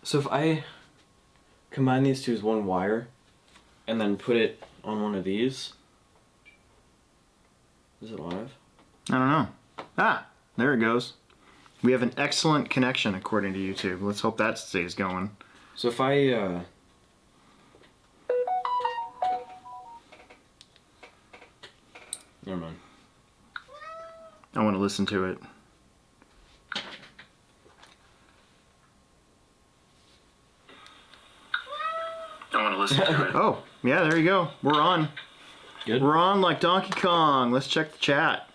So if I combine these two as one wire and then put it on one of these, is it live? I don't know. Ah, there it goes. We have an excellent connection according to YouTube. Let's hope that stays going. So if I never mind. I want to listen to it. I want to listen to it. Oh, yeah, there you go. We're on. Good. We're on like Donkey Kong. Let's check the chat.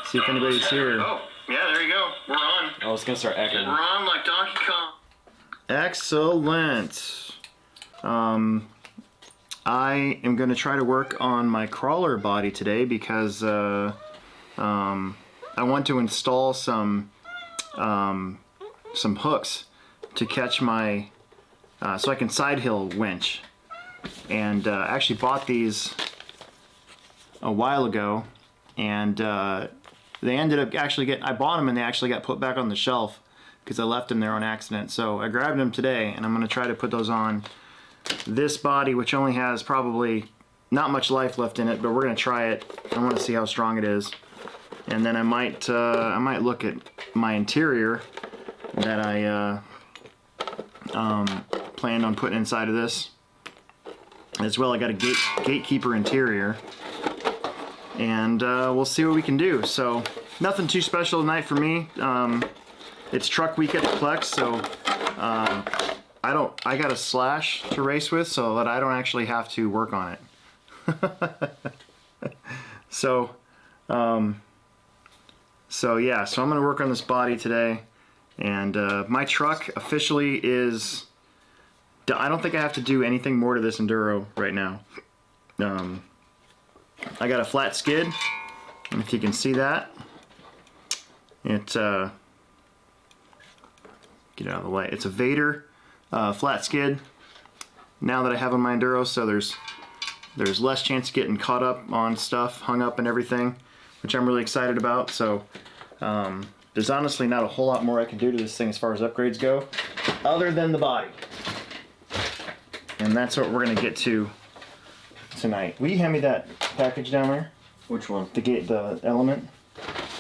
See if anybody's here. Oh, yeah, there you go. We're on. Oh, it's gonna start echoing. We're on like Donkey Kong. Excellent. I am going to try to work on my crawler body today because I want to install some hooks to catch my so I can side hill winch. And I actually bought these a while ago, and they ended up I bought them and they actually got put back on the shelf because I left them there on accident. So I grabbed them today and I'm going to try to put those on this body, which only has probably not much life left in it, but we're going to try it. I want to see how strong it is. And then I might look at my interior that I planned on putting inside of this. As well, I got a gatekeeper interior, and we'll see what we can do. So nothing too special tonight for me. It's truck week at the Plex, so I got a slash to race with so that I don't actually have to work on it. So yeah, so I'm gonna work on this body today, and my truck officially is, I don't think I have to do anything more to this Enduro right now. I got a flat skid, and if you can see that, it get out of the way. It's a Vader flat skid now that I have on my Enduro, so there's less chance of getting caught up on stuff, hung up and everything, which I'm really excited about. So there's honestly not a whole lot more I can do to this thing as far as upgrades go, other than the body. And that's what we're gonna get to tonight. Will you hand me that package down there? Which one? The element?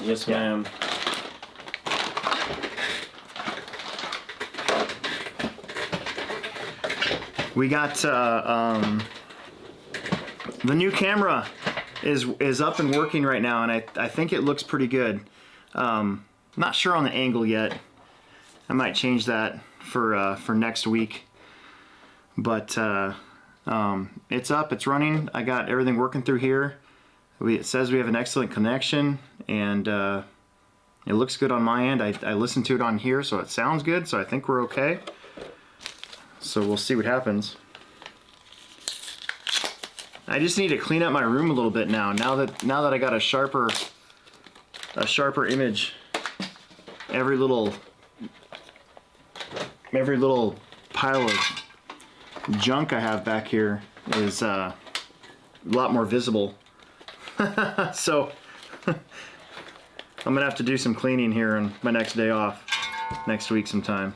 Yes, ma'am. We got the new camera is up and working right now, and I think it looks pretty good. Not sure on the angle yet. I might change that for next week. But it's up, it's running. I got everything working through here. It says we have an excellent connection, and it looks good on my end. I listened to it on here, so it sounds good, so I think we're okay. So we'll see what happens. I just need to clean up my room a little bit now that I got a sharper image. Every little pile of junk I have back here is a lot more visible. So I'm gonna have to do some cleaning here on my next day off next week sometime.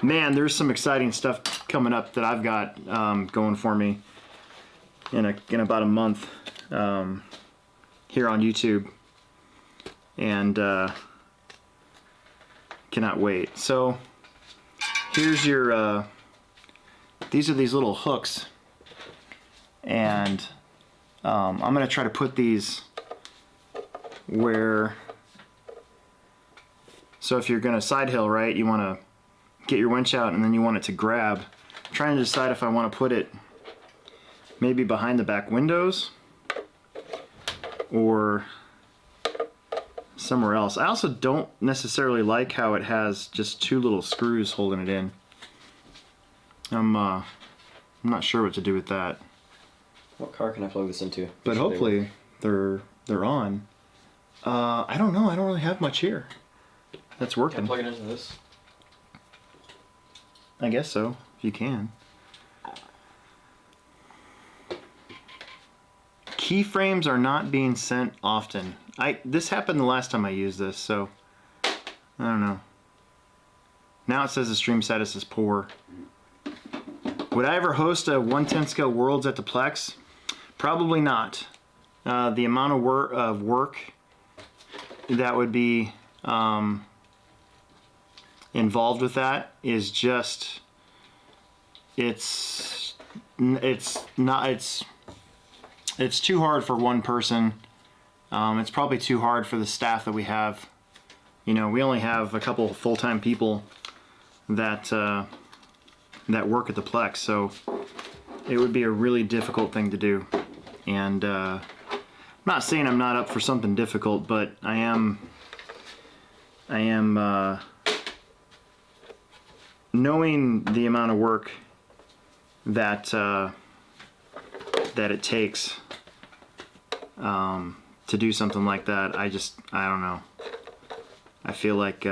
Man, there's some exciting stuff coming up that I've got going for me in about a month here on YouTube, and cannot wait. So here's your these are these little hooks, and I'm gonna try to put these where, so if you're gonna side hill, right, you want to get your winch out and then you want it to grab. I'm trying to decide if I want to put it maybe behind the back windows or somewhere else. I also don't necessarily like how it has just two little screws holding it in. I'm not sure what to do with that. What car can I plug this into? But hopefully they're on. I don't know. I don't really have much here that's working. Can I plug it into this? I guess so, if you can. Keyframes are not being sent often. This happened the last time I used this, so I don't know. Now it says the stream status is poor. Would I ever host a 1/10 scale Worlds at the Plex? Probably not. The amount of work that would be involved with that is just, it's too hard for one person. It's probably too hard for the staff that we have. You know, we only have a couple full-time people that that work at the Plex, so it would be a really difficult thing to do. And I'm not saying I'm not up for something difficult, but I am knowing the amount of work that that it takes to do something like that. I don't know. I feel like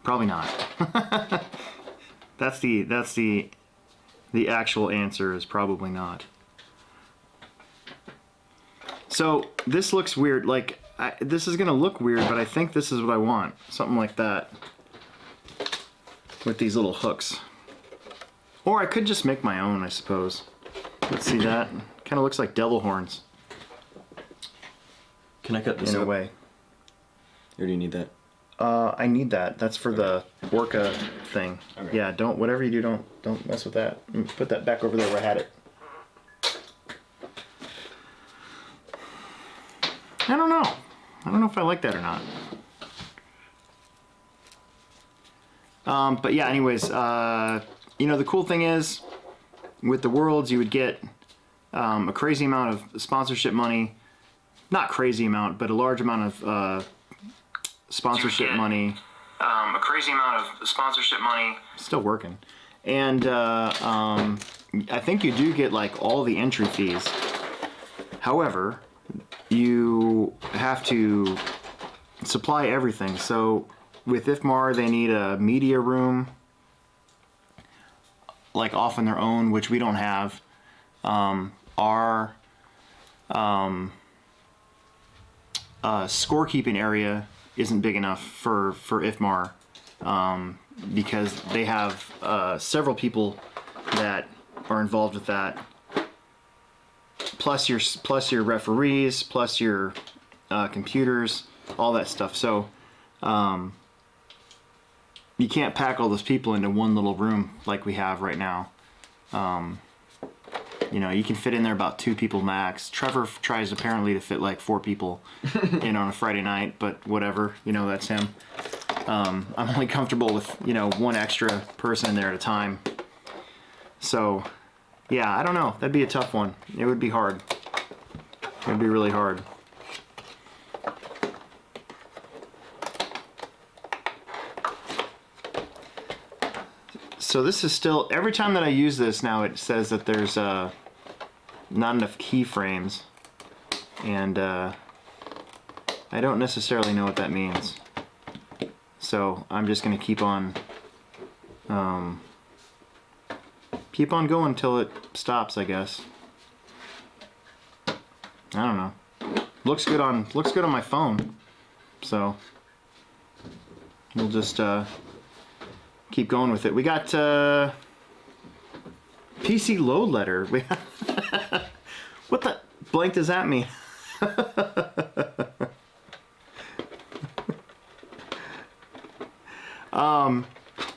probably not. That's the actual answer, is probably not. So this looks weird. Like, this is gonna look weird, but I think this is what I want. Something like that with these little hooks. Or I could just make my own, I suppose. Let's see that. Kind of looks like devil horns. Can I cut this in up? a way? Or do you need that? I need that. That's for the Orca thing. Okay. Yeah, whatever you do, don't mess with that. Put that back over there where I had it. I don't know. I don't know if I like that or not. But yeah, anyways, you know, the cool thing is, with the Worlds, you would get a crazy amount of sponsorship money. Not crazy amount, but a large amount of sponsorship money. A crazy amount of sponsorship money. Still working. And I think you do get like all the entry fees. However, you have to supply everything. So with IFMAR, they need a media room, like off on their own, which we don't have. Our scorekeeping area isn't big enough for IFMAR, because they have several people that are involved with that, plus your referees, plus your computers, all that stuff. So you can't pack all those people into one little room like we have right now. You know, you can fit in there about 2 people max. Trevor tries apparently to fit like 4 people in on a Friday night, but whatever, you know, that's him. I'm only comfortable with, you know, 1 extra person in there at a time. So, yeah, I don't know. That'd be a tough one. It would be hard. It would be really hard. So this is still, every time that I use this now, it says that there's not enough keyframes, and I don't necessarily know what that means. So I'm just gonna keep on going until it stops, I guess. I don't know. Looks good on my phone, so we'll just keep going with it. We got PC load letter. What the blank does that mean?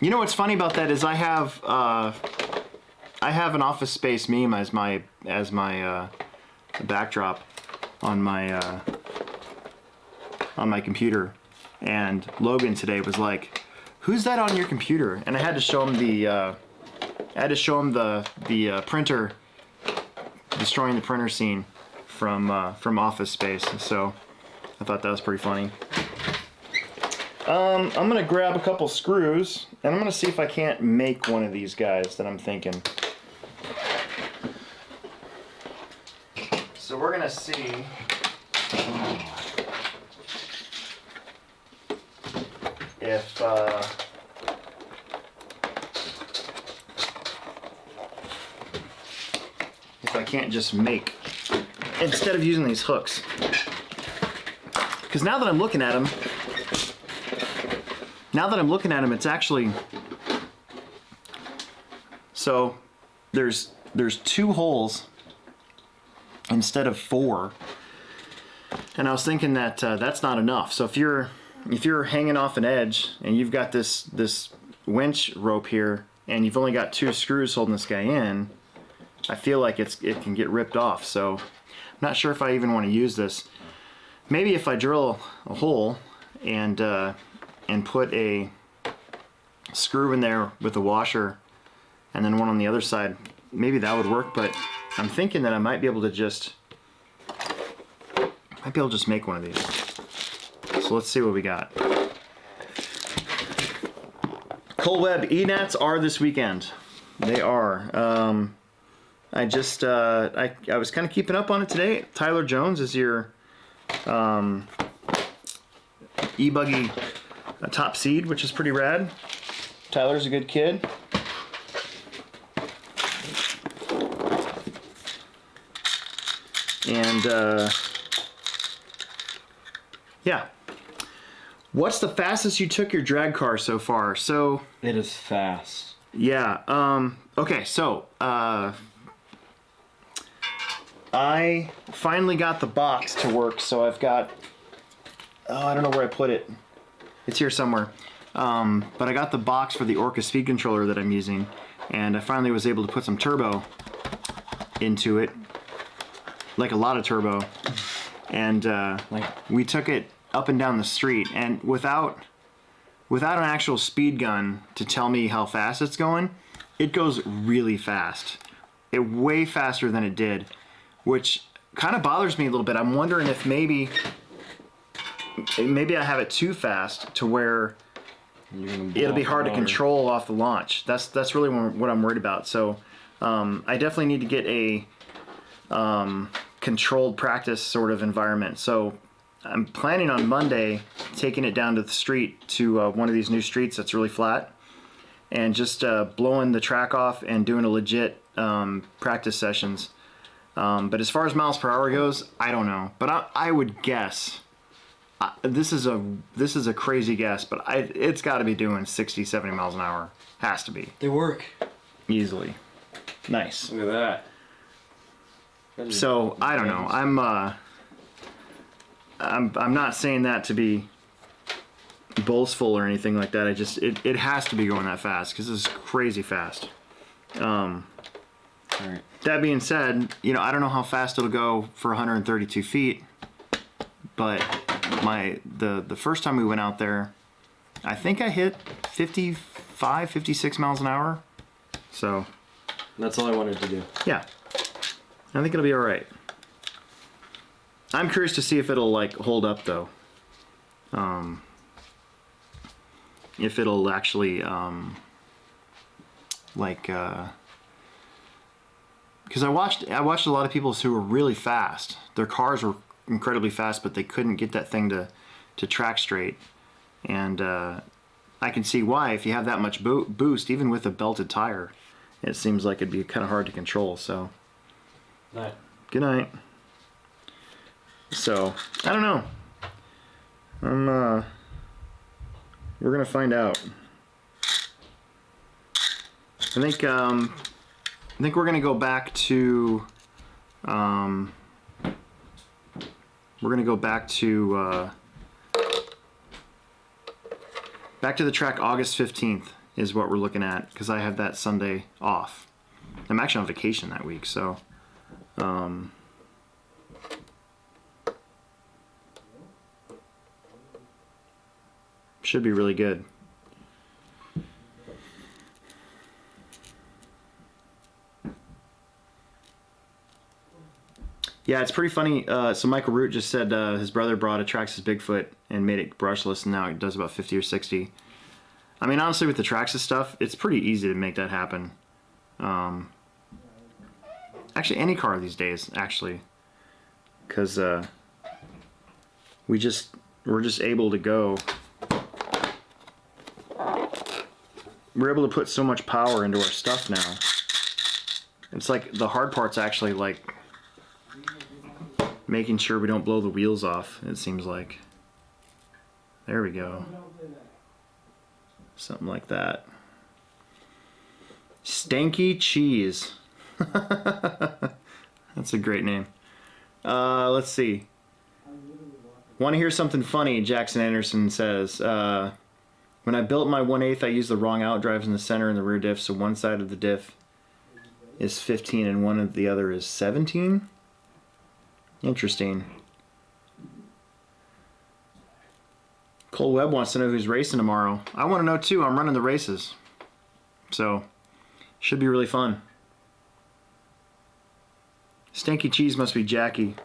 You know what's funny about that is I have an Office Space meme as my backdrop on my computer, and Logan today was like, "Who's that on your computer?" And I had to show him the printer destroying the printer scene from Office Space. So I thought that was pretty funny. I'm gonna grab a couple screws and I'm gonna see if I can't make one of these guys that I'm thinking. So we're gonna see. If I can't just make, instead of using these hooks. Because now that I'm looking at them, now that I'm looking at them, it's actually, so there's 2 holes instead of 4, and I was thinking that that's not enough. So if you're hanging off an edge and you've got this winch rope here and you've only got 2 screws holding this guy in, I feel like it can get ripped off. So I'm not sure if I even want to use this. Maybe if I drill a hole and put a screw in there with a washer and then one on the other side, maybe that would work. But I'm thinking that I might be able to just make one of these. So let's see what we got. Cold Web E-Nats are this weekend. They are. I was kind of keeping up on it today. Tyler Jones is your e-buggy top seed, which is pretty rad. Tyler's a good kid. And yeah. What's the fastest you took your drag car so far? So It is fast. yeah. Okay. So I finally got the box to work. So I've got. Oh, I don't know where I put it. It's here somewhere. But I got the box for the Orca speed controller that I'm using, and I finally was able to put some turbo into it, like a lot of turbo, and we took it up and down the street, and without an actual speed gun to tell me how fast it's going, it goes really fast. Way faster than it did, which kind of bothers me a little bit. I'm wondering if maybe I have it too fast to where it'll be hard to control off the launch. That's really what I'm worried about. So I definitely need to get a controlled practice sort of environment. So I'm planning on Monday taking it down to the street to one of these new streets that's really flat, and just blowing the track off and doing a legit practice sessions. But as far as miles per hour goes, I don't know. But I would guess. This is a crazy guess, but it's got to be doing 60, 70 miles an hour. Has to be. They work. Easily. Nice. Look at that. So, I don't know. I'm not saying that to be boastful or anything like that. It has to be going that fast because it's crazy fast. All right. That being said, I don't know how fast it'll go for 132 feet, but the first time we went out there, I think I hit 55, 56 miles an hour. So That's all I wanted to do. yeah, I think it'll be all right. I'm curious to see if it'll hold up though. If it'll actually because I watched a lot of people who were really fast. Their cars were incredibly fast, but they couldn't get that thing to track straight. And I can see why. If you have that much boost, even with a belted tire, it seems like it'd be kind of hard to control. So, Night. good night. So, I don't know. We're gonna find out. I think we're gonna go back to back to the track August 15th is what we're looking at, because I have that Sunday off. I'm actually on vacation that week, so should be really good. Yeah, it's pretty funny. So Michael Root just said his brother brought a Traxxas Bigfoot and made it brushless, and now it does about 50 or 60. I mean, honestly, with the Traxxas stuff, it's pretty easy to make that happen. Actually, any car these days, actually, because we're just able to go. We're able to put so much power into our stuff now. It's like the hard part's actually like making sure we don't blow the wheels off, it seems like. There we go. Something like that. Stanky Cheese. That's a great name. Let's see. Want to hear something funny? Jackson Anderson says. When I built my 1/8, I used the wrong outdrives in the center and the rear diff, so one side of the diff is 15 and one of the other is 17? Interesting. Cole Webb wants to know who's racing tomorrow. I want to know too. I'm running the races. So, should be really fun. Stanky Cheese must be Jackie.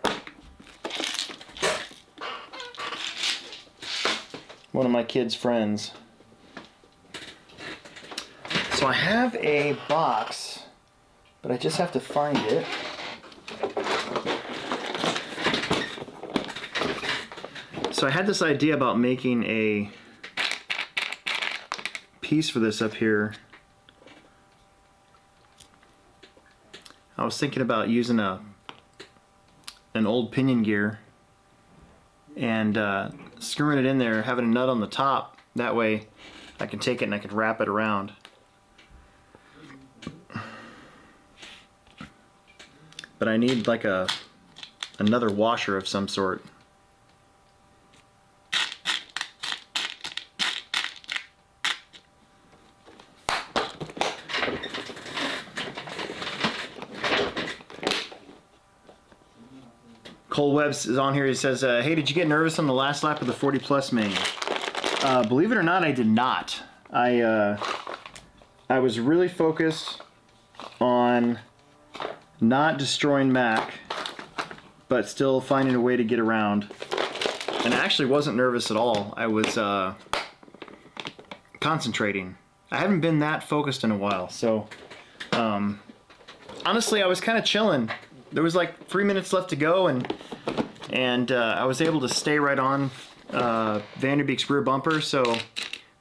One of my kids' friends. So I have a box, but I just have to find it. So I had this idea about making a piece for this up here. I was thinking about using an old pinion gear and screwing it in there, having a nut on the top. That way I can take it and I can wrap it around. But I need like another washer of some sort. Cole Webbs is on here. He says, hey, did you get nervous on the last lap of the 40 plus main? Believe it or not, I did not. I was really focused on not destroying Mac, but still finding a way to get around. And I actually wasn't nervous at all. I was concentrating. I haven't been that focused in a while. So honestly, I was kind of chilling. There was like 3 minutes left to go, and I was able to stay right on Vanderbeek's rear bumper. So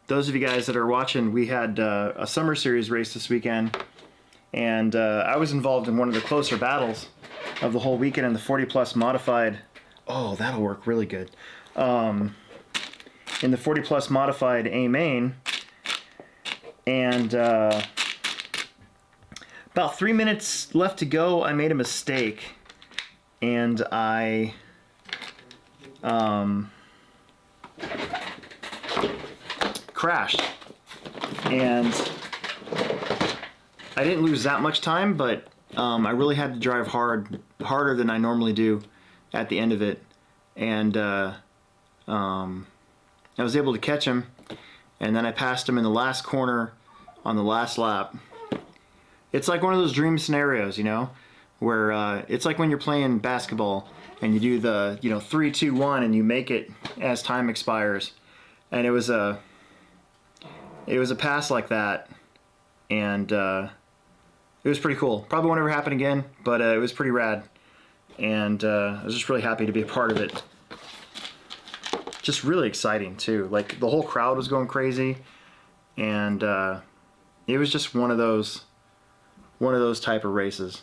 those of you guys that are watching, we had a Summer Series race this weekend, and I was involved in one of the closer battles of the whole weekend in the 40 plus modified. Oh, that'll work really good. In the 40 plus modified A main, and about 3 minutes left to go, I made a mistake, and I crashed. And I didn't lose that much time, but I really had to drive harder than I normally do at the end of it. And I was able to catch him, and then I passed him in the last corner on the last lap. It's like one of those dream scenarios, you know, where it's like when you're playing basketball and you do the, 3, 2, 1, and you make it as time expires. And it was a pass like that, and it was pretty cool. Probably won't ever happen again, but it was pretty rad, and I was just really happy to be a part of it. Just really exciting too. Like the whole crowd was going crazy, and it was just one of those type of races.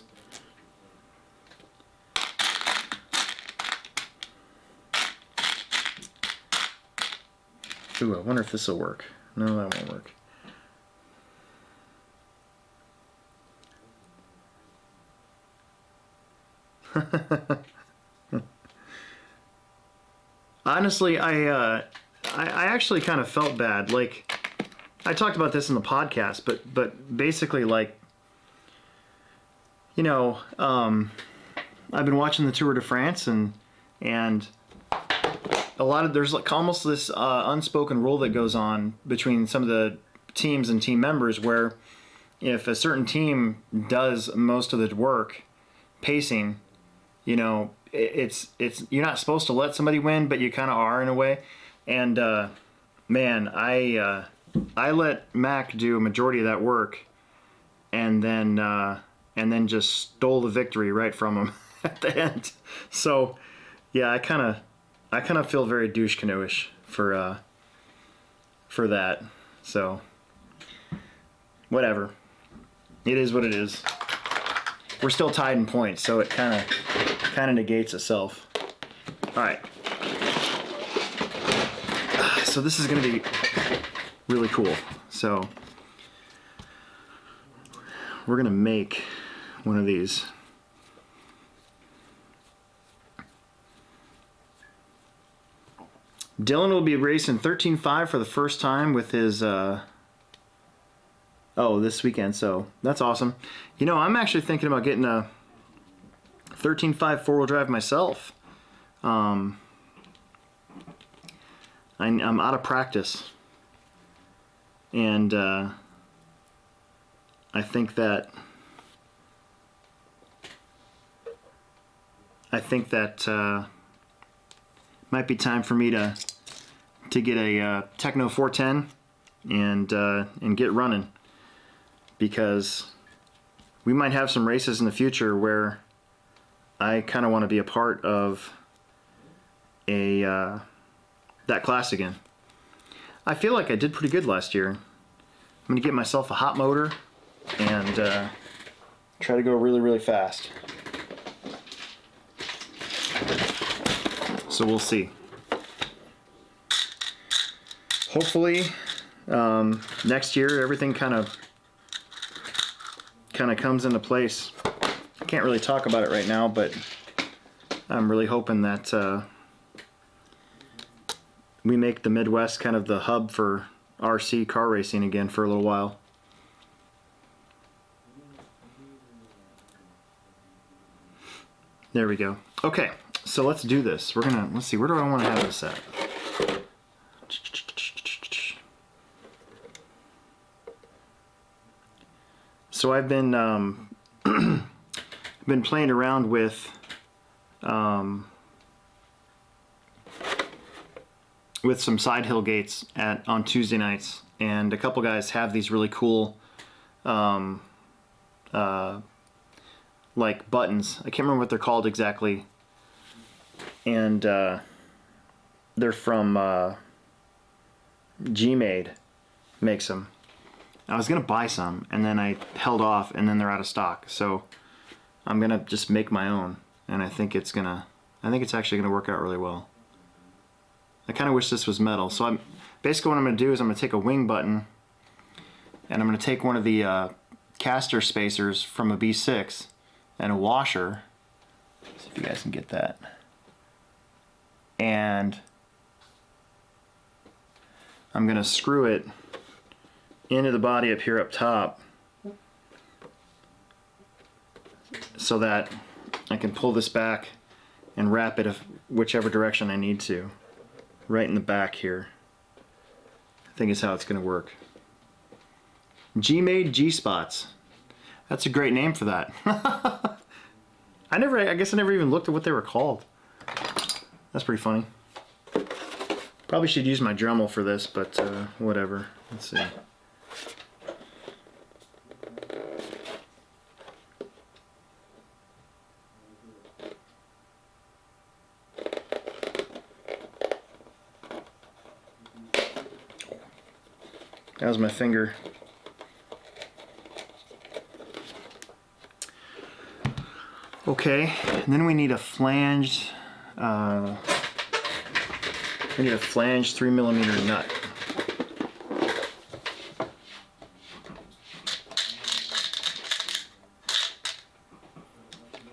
Ooh, I wonder if this will work. No, that won't work. Honestly, I actually kind of felt bad. Like, I talked about this in the podcast, but basically, like, I've been watching the Tour de France, and a lot of, there's like almost this unspoken rule that goes on between some of the teams and team members, where if a certain team does most of the work pacing, it's you're not supposed to let somebody win, but you kind of are in a way. And man, I let Mac do a majority of that work, and then just stole the victory right from him at the end. So yeah, I kind of feel very douche canoeish for that. So whatever, it is what it is. We're still tied in points, so it kind of negates itself. All right. So this is going to be really cool. So we're going to make one of these. Dylan will be racing 13.5 for the first time with his, this weekend, so that's awesome. You know, I'm actually thinking about getting a 13.5 four-wheel drive myself. I'm out of practice, and I think that might be time for me to get a Techno 410 and get running, because we might have some races in the future where I kind of want to be a part of that class again. I feel like I did pretty good last year. I'm gonna get myself a hot motor and try to go really, really fast. So we'll see. Hopefully next year everything kind of comes into place. I can't really talk about it right now, but I'm really hoping that we make the Midwest kind of the hub for RC car racing again for a little while. There we go. Okay, so let's do this. Let's see, where do I want to have this at? So I've been been playing around with some side hill gates on Tuesday nights, and a couple guys have these really cool like buttons. I can't remember what they're called exactly, and they're from G-Made makes them. I was gonna buy some, and then I held off, and then they're out of stock. So I'm gonna just make my own, and I think it's actually gonna work out really well. I kind of wish this was metal. So basically what I'm gonna do is I'm gonna take a wing button, and I'm gonna take one of the caster spacers from a B6 and a washer. Let's see if you guys can get that. And I'm gonna screw it into the body up here up top, so that I can pull this back and wrap it whichever direction I need to, right in the back here. I think is how it's going to work. G-Made G-Spots. That's a great name for that. I guess I never even looked at what they were called. That's pretty funny. Probably should use my Dremel for this, but whatever. Let's see. That was my finger. Okay, and then we need a flanged 3mm nut.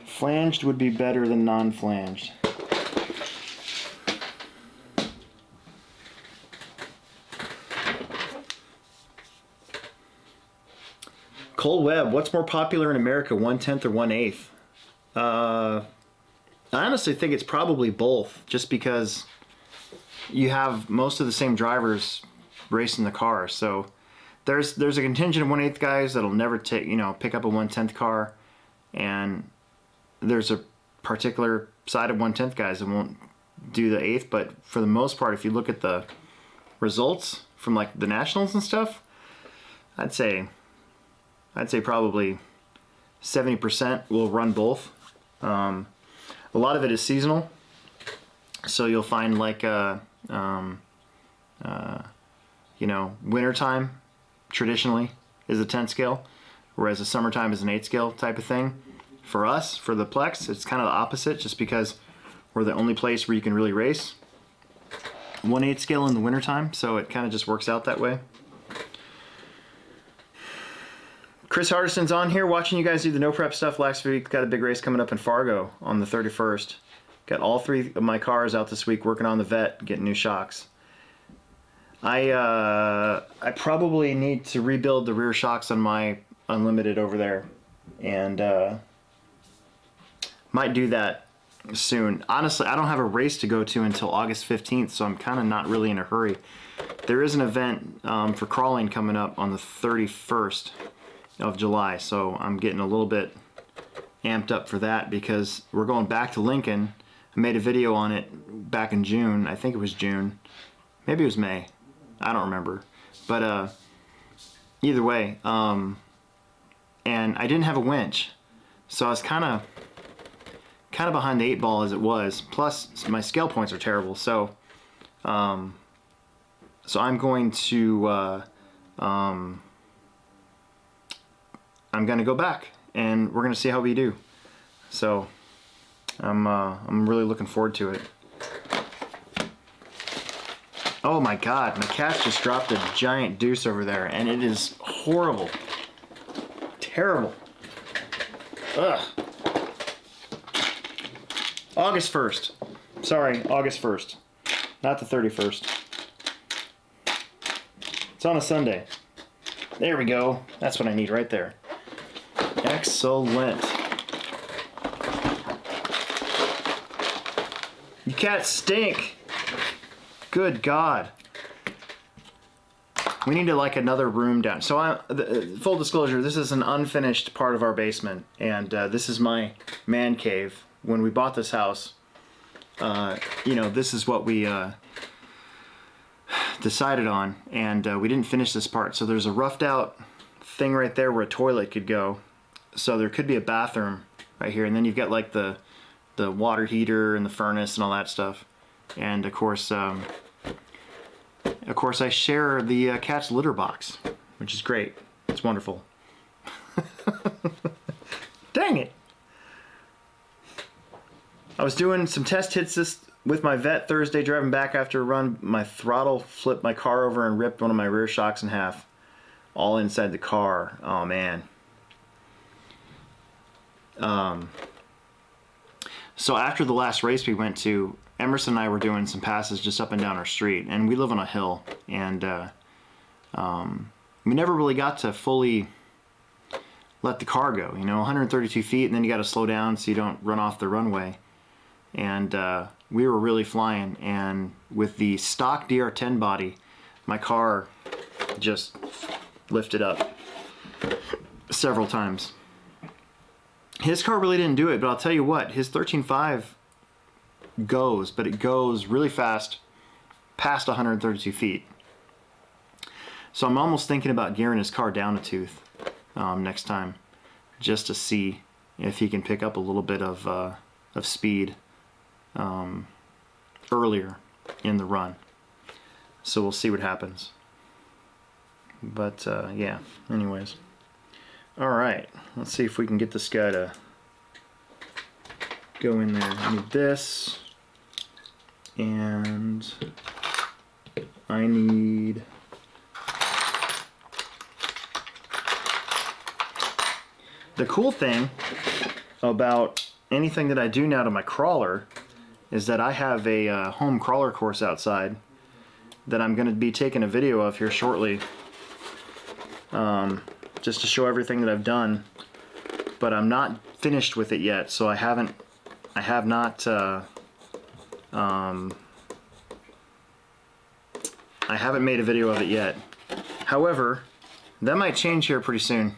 Flanged would be better than non-flanged. Cole Webb, what's more popular in America, 1/10 or 1/8? I honestly think it's probably both, just because you have most of the same drivers racing the car. So there's a contingent of 1/8 guys that'll never pick up a 1/10 car, and there's a particular side of 1/10 guys that won't do the 1/8. But for the most part, if you look at the results from like the nationals and stuff, I'd say probably 70% will run both. A lot of it is seasonal, so you'll find like wintertime traditionally is a 10 scale, whereas the summertime is an 8 scale type of thing. For us, for the Plex, it's kind of the opposite, just because we're the only place where you can really race. 1/8 scale in the wintertime, so it kind of just works out that way. Chris Hardison's on here watching you guys do the no prep stuff last week. Got a big race coming up in Fargo on the 31st. Got all 3 of my cars out this week working on the vet, getting new shocks. I probably need to rebuild the rear shocks on my Unlimited over there, and might do that soon. Honestly, I don't have a race to go to until August 15th, so I'm kind of not really in a hurry. There is an event for crawling coming up on the 31st of July, so I'm getting a little bit amped up for that because we're going back to Lincoln. I made a video on it back in June. I think it was June. Maybe it was May. I don't remember. But either way, and I didn't have a winch, so I was kind of behind the 8 ball as it was. Plus, my scale points are terrible. So I'm going to I'm going to go back, and we're going to see how we do. So I'm really looking forward to it. Oh my God, my cat just dropped a giant deuce over there, and it is horrible. Terrible. Ugh. August 1st. Sorry, August 1st. Not the 31st. It's on a Sunday. There we go. That's what I need right there. Excellent. You cats stink. Good God. We need to like another room down. So full disclosure, this is an unfinished part of our basement, and this is my man cave. When we bought this house, you know, this is what we decided on, and we didn't finish this part. So there's a roughed out thing right there where a toilet could go. So there could be a bathroom right here, and then you've got like the water heater and the furnace and all that stuff. And of course I share the cat's litter box, which is great. It's wonderful. Dang it. I was doing some test hits with my vet Thursday, driving back after a run. My throttle flipped my car over and ripped one of my rear shocks in half, all inside the car. Oh man. So after the last race we went to, Emerson and I were doing some passes just up and down our street, and we live on a hill, and we never really got to fully let the car go. You know, 132 feet, and then you got to slow down so you don't run off the runway. And we were really flying, and with the stock DR10 body, my car just lifted up several times. His car really didn't do it, but I'll tell you what, his 13.5 goes, but it goes really fast past 132 feet. So I'm almost thinking about gearing his car down a tooth next time, just to see if he can pick up a little bit of speed earlier in the run. So we'll see what happens. But yeah, anyways. All right, let's see if we can get this guy to go in there. I need this, and I need the cool thing about anything that I do now to my crawler is that I have a home crawler course outside that I'm going to be taking a video of here shortly, just to show everything that I've done. But I'm not finished with it yet, so I have not made a video of it yet. However, that might change here pretty soon,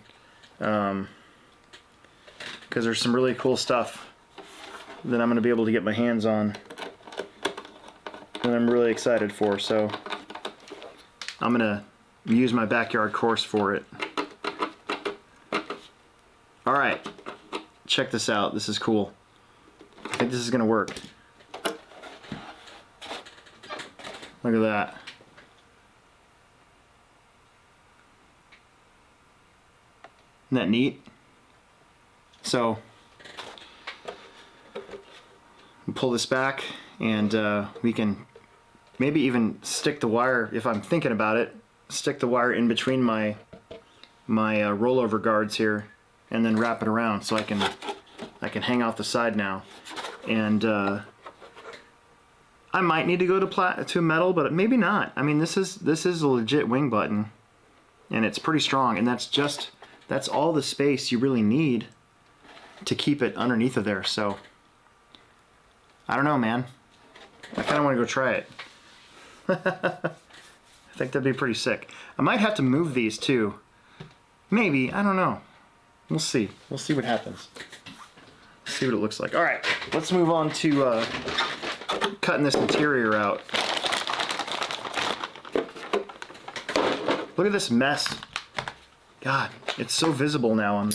because there's some really cool stuff that I'm going to be able to get my hands on that I'm really excited for. So I'm going to use my backyard course for it. All right, check this out. This is cool. I think this is going to work. Look at that. Isn't that neat? So we'll pull this back, and we can maybe even stick the wire, if I'm thinking about it, stick the wire in between my rollover guards here, and then wrap it around so I can hang off the side now. And I might need to go to metal, but maybe not. I mean, this is a legit wing button, and it's pretty strong, and that's all the space you really need to keep it underneath of there. So I don't know, man. I kind of want to go try it. I think that'd be pretty sick. I might have to move these too. Maybe, I don't know. We'll see. We'll see what happens. See what it looks like. All right, let's move on to cutting this interior out. Look at this mess. God, it's so visible now on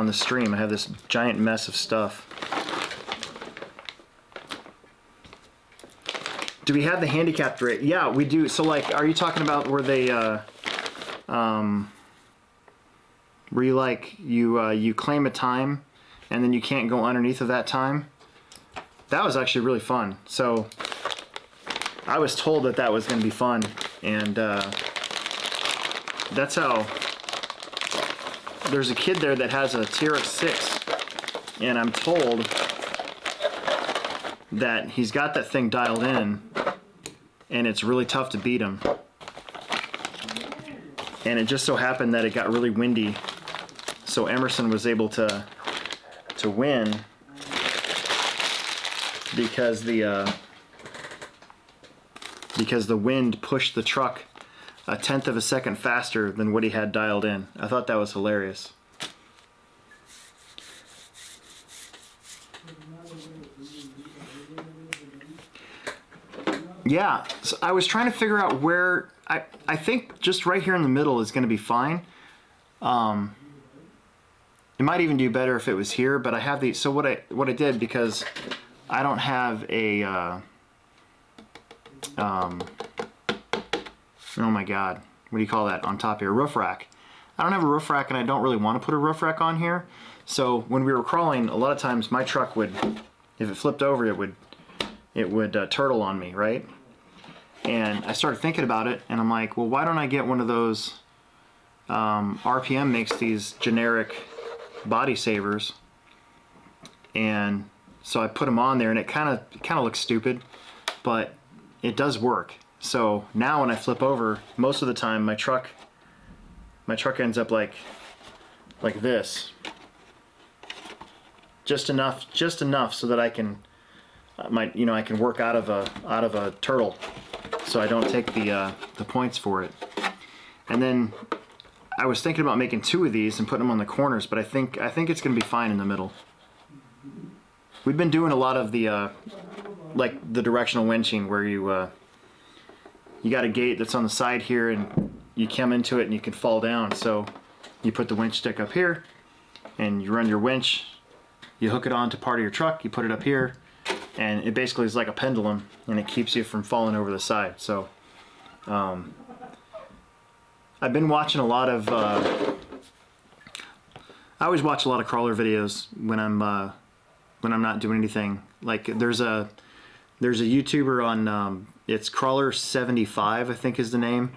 the stream. I have this giant mess of stuff. Do we have the handicapped rate? Yeah, we do. So, like, are you talking about where they, where you, like, you claim a time and then you can't go underneath of that time? That was actually really fun. So, I was told that that was going to be fun, and that's how. There's a kid there that has a TRX-6, and I'm told that he's got that thing dialed in, and it's really tough to beat him. And it just so happened that it got really windy, so Emerson was able to win because the wind pushed the truck 1/10 of a second faster than what he had dialed in. I thought that was hilarious. Yeah, so I was trying to figure out where, I think just right here in the middle is going to be fine. It might even do better if it was here, but I have these. So what I did, because I don't have a oh my god, what do you call that on top here? Roof rack. I don't have a roof rack, and I don't really want to put a roof rack on here. So when we were crawling, a lot of times my truck would, if it flipped over, it would turtle on me, right? And I started thinking about it, and I'm like, well, why don't I get one of those? RPM makes these generic body savers, and so I put them on there, and it kind of looks stupid, but it does work. So now when I flip over, most of the time my truck ends up like this, just enough so that I can I can work out of a turtle, so I don't take the points for it. And then I was thinking about making 2 of these and putting them on the corners, but I think it's gonna be fine in the middle. We've been doing a lot of the like the directional winching, where you got a gate that's on the side here, and you come into it and you can fall down. So you put the winch stick up here, and you run your winch, you hook it onto part of your truck, you put it up here, and it basically is like a pendulum, and it keeps you from falling over the side. So I've been watching a lot of I always watch a lot of crawler videos when I'm not doing anything. Like there's a YouTuber on it's Crawler75, I think is the name,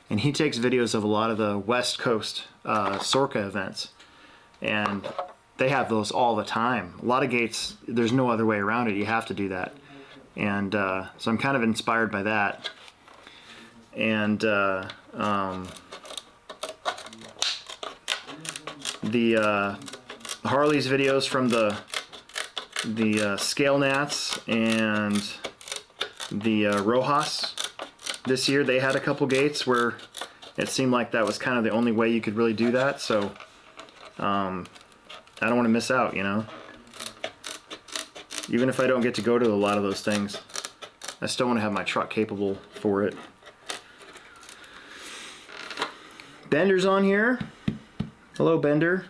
and he takes videos of a lot of the West Coast Sorca events, and they have those all the time. A lot of gates, there's no other way around it. You have to do that, and so I'm kind of inspired by that. And the Harley's videos from the Scale Nats and the Rojas this year, they had a couple gates where it seemed like that was kind of the only way you could really do that. So I don't want to miss out, you know. Even if I don't get to go to a lot of those things, I still want to have my truck capable for it. Bender's on here. Hello, Bender.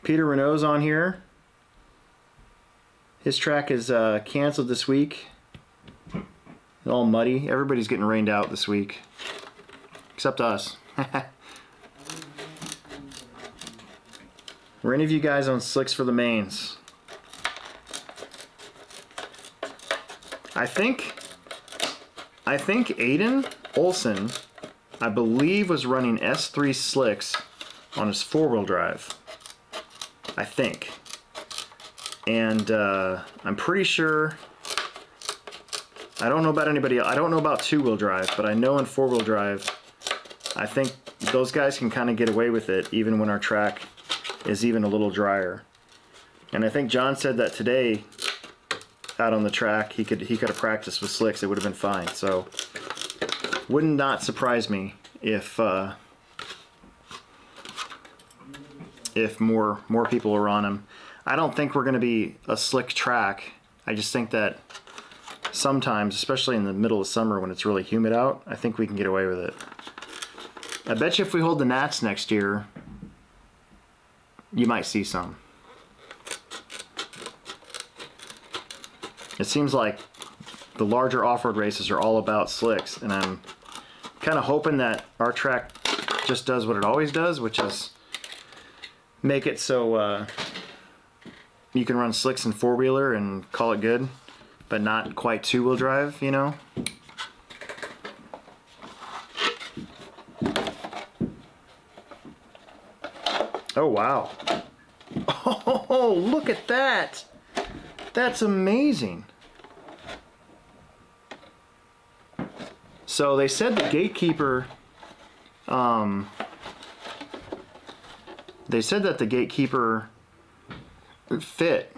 Peter Renault's on here. His track is canceled this week. It's all muddy. Everybody's getting rained out this week, except us. Were any of you guys on Slicks for the Mains? I think Aiden Olson, I believe, was running S3 slicks on his 4-wheel drive. I think. And I'm pretty sure, I don't know about anybody else. I don't know about 2-wheel drive, but I know in 4-wheel drive, I think those guys can kind of get away with it even when our track is even a little drier. And I think John said that today out on the track he could have practiced with slicks. It would have been fine. So would not surprise me if more people are on him. I don't think we're going to be a slick track. I just think that sometimes, especially in the middle of summer when it's really humid out, I think we can get away with it. I bet you if we hold the Nats next year, you might see some. It seems like the larger off-road races are all about slicks, and I'm kind of hoping that our track just does what it always does, which is make it so you can run slicks and 4-wheeler and call it good, but not quite 2-wheel drive, you know? Oh, wow. Oh, look at that. That's amazing. So they said the gatekeeper, they said that the gatekeeper fit.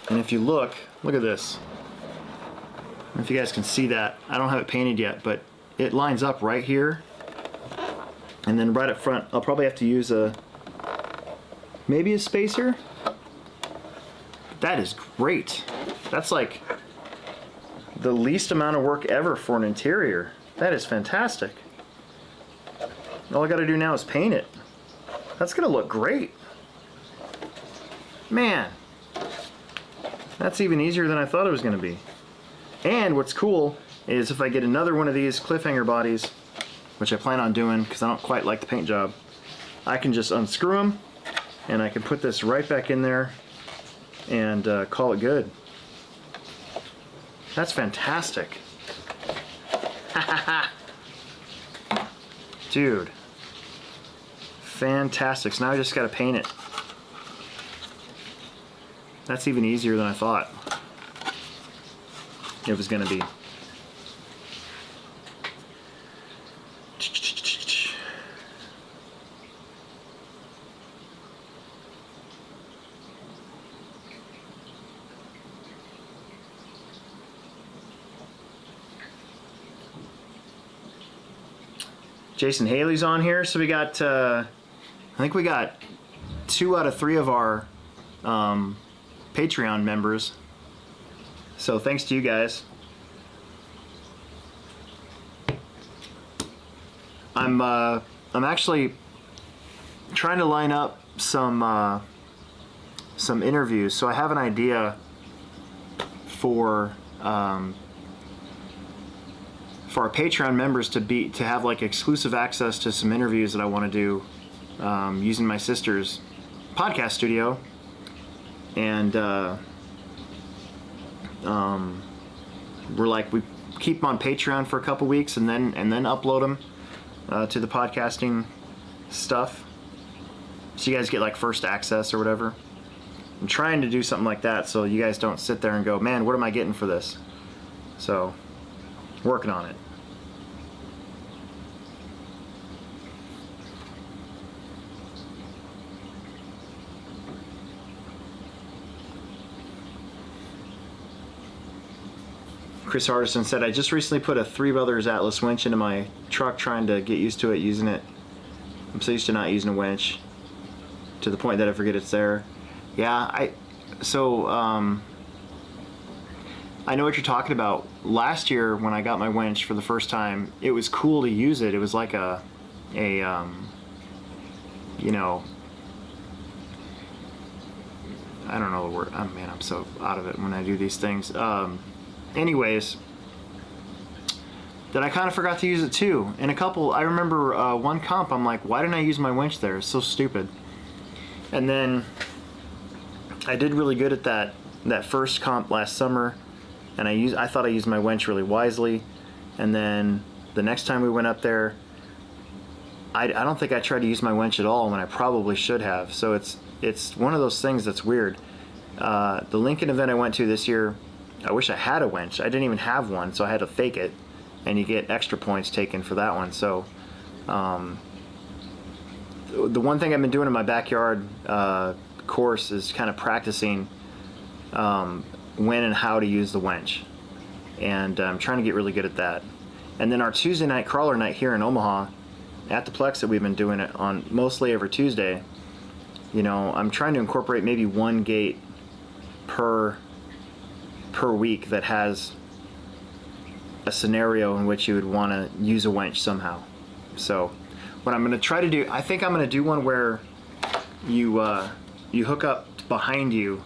And if you look at this. I don't know if you guys can see that. I don't have it painted yet, but it lines up right here. And then right up front, I'll probably have to use maybe a spacer. That is great. That's like the least amount of work ever for an interior. That is fantastic. All I gotta do now is paint it. That's gonna look great. Man, that's even easier than I thought it was gonna be. And what's cool is if I get another one of these cliffhanger bodies, which I plan on doing because I don't quite like the paint job, I can just unscrew them and I can put this right back in there and call it good. That's fantastic. Dude, fantastic. So now I just gotta paint it. That's even easier than I thought it was gonna be. Jason Haley's on here, so we got, I think we got 2 out of 3 of our Patreon members. So thanks to you guys. I'm actually trying to line up some interviews. So I have an idea for our Patreon members to have like exclusive access to some interviews that I want to do using my sister's podcast studio, and we keep them on Patreon for a couple weeks and then upload them to the podcasting stuff, so you guys get like first access or whatever. I'm trying to do something like that so you guys don't sit there and go, man, what am I getting for this? So working on it. Chris Hardison said, I just recently put a 3 Brothers Atlas winch into my truck trying to get used to it using it. I'm so used to not using a winch to the point that I forget it's there. Yeah, I know what you're talking about. Last year when I got my winch for the first time, it was cool to use it. It was like you know, I don't know the word. Oh man, I'm so out of it when I do these things. Anyways, that I kind of forgot to use it too. And I remember one comp, I'm like, why didn't I use my winch there? It's so stupid. And then I did really good at that first comp last summer. and I thought I used my winch really wisely, and then the next time we went up there, I don't think I tried to use my winch at all when I probably should have. So it's one of those things that's weird. The Lincoln event I went to this year, I wish I had a winch. I didn't even have one, so I had to fake it, and you get extra points taken for that one. So the one thing I've been doing in my backyard course is kind of practicing when and how to use the winch, and I'm trying to get really good at that. And then our Tuesday night crawler night here in Omaha at the Plex that we've been doing it on mostly every Tuesday, you know, I'm trying to incorporate maybe one gate per week that has a scenario in which you would want to use a winch somehow. So what I'm going to try to do, I think I'm going to do one where you hook up behind you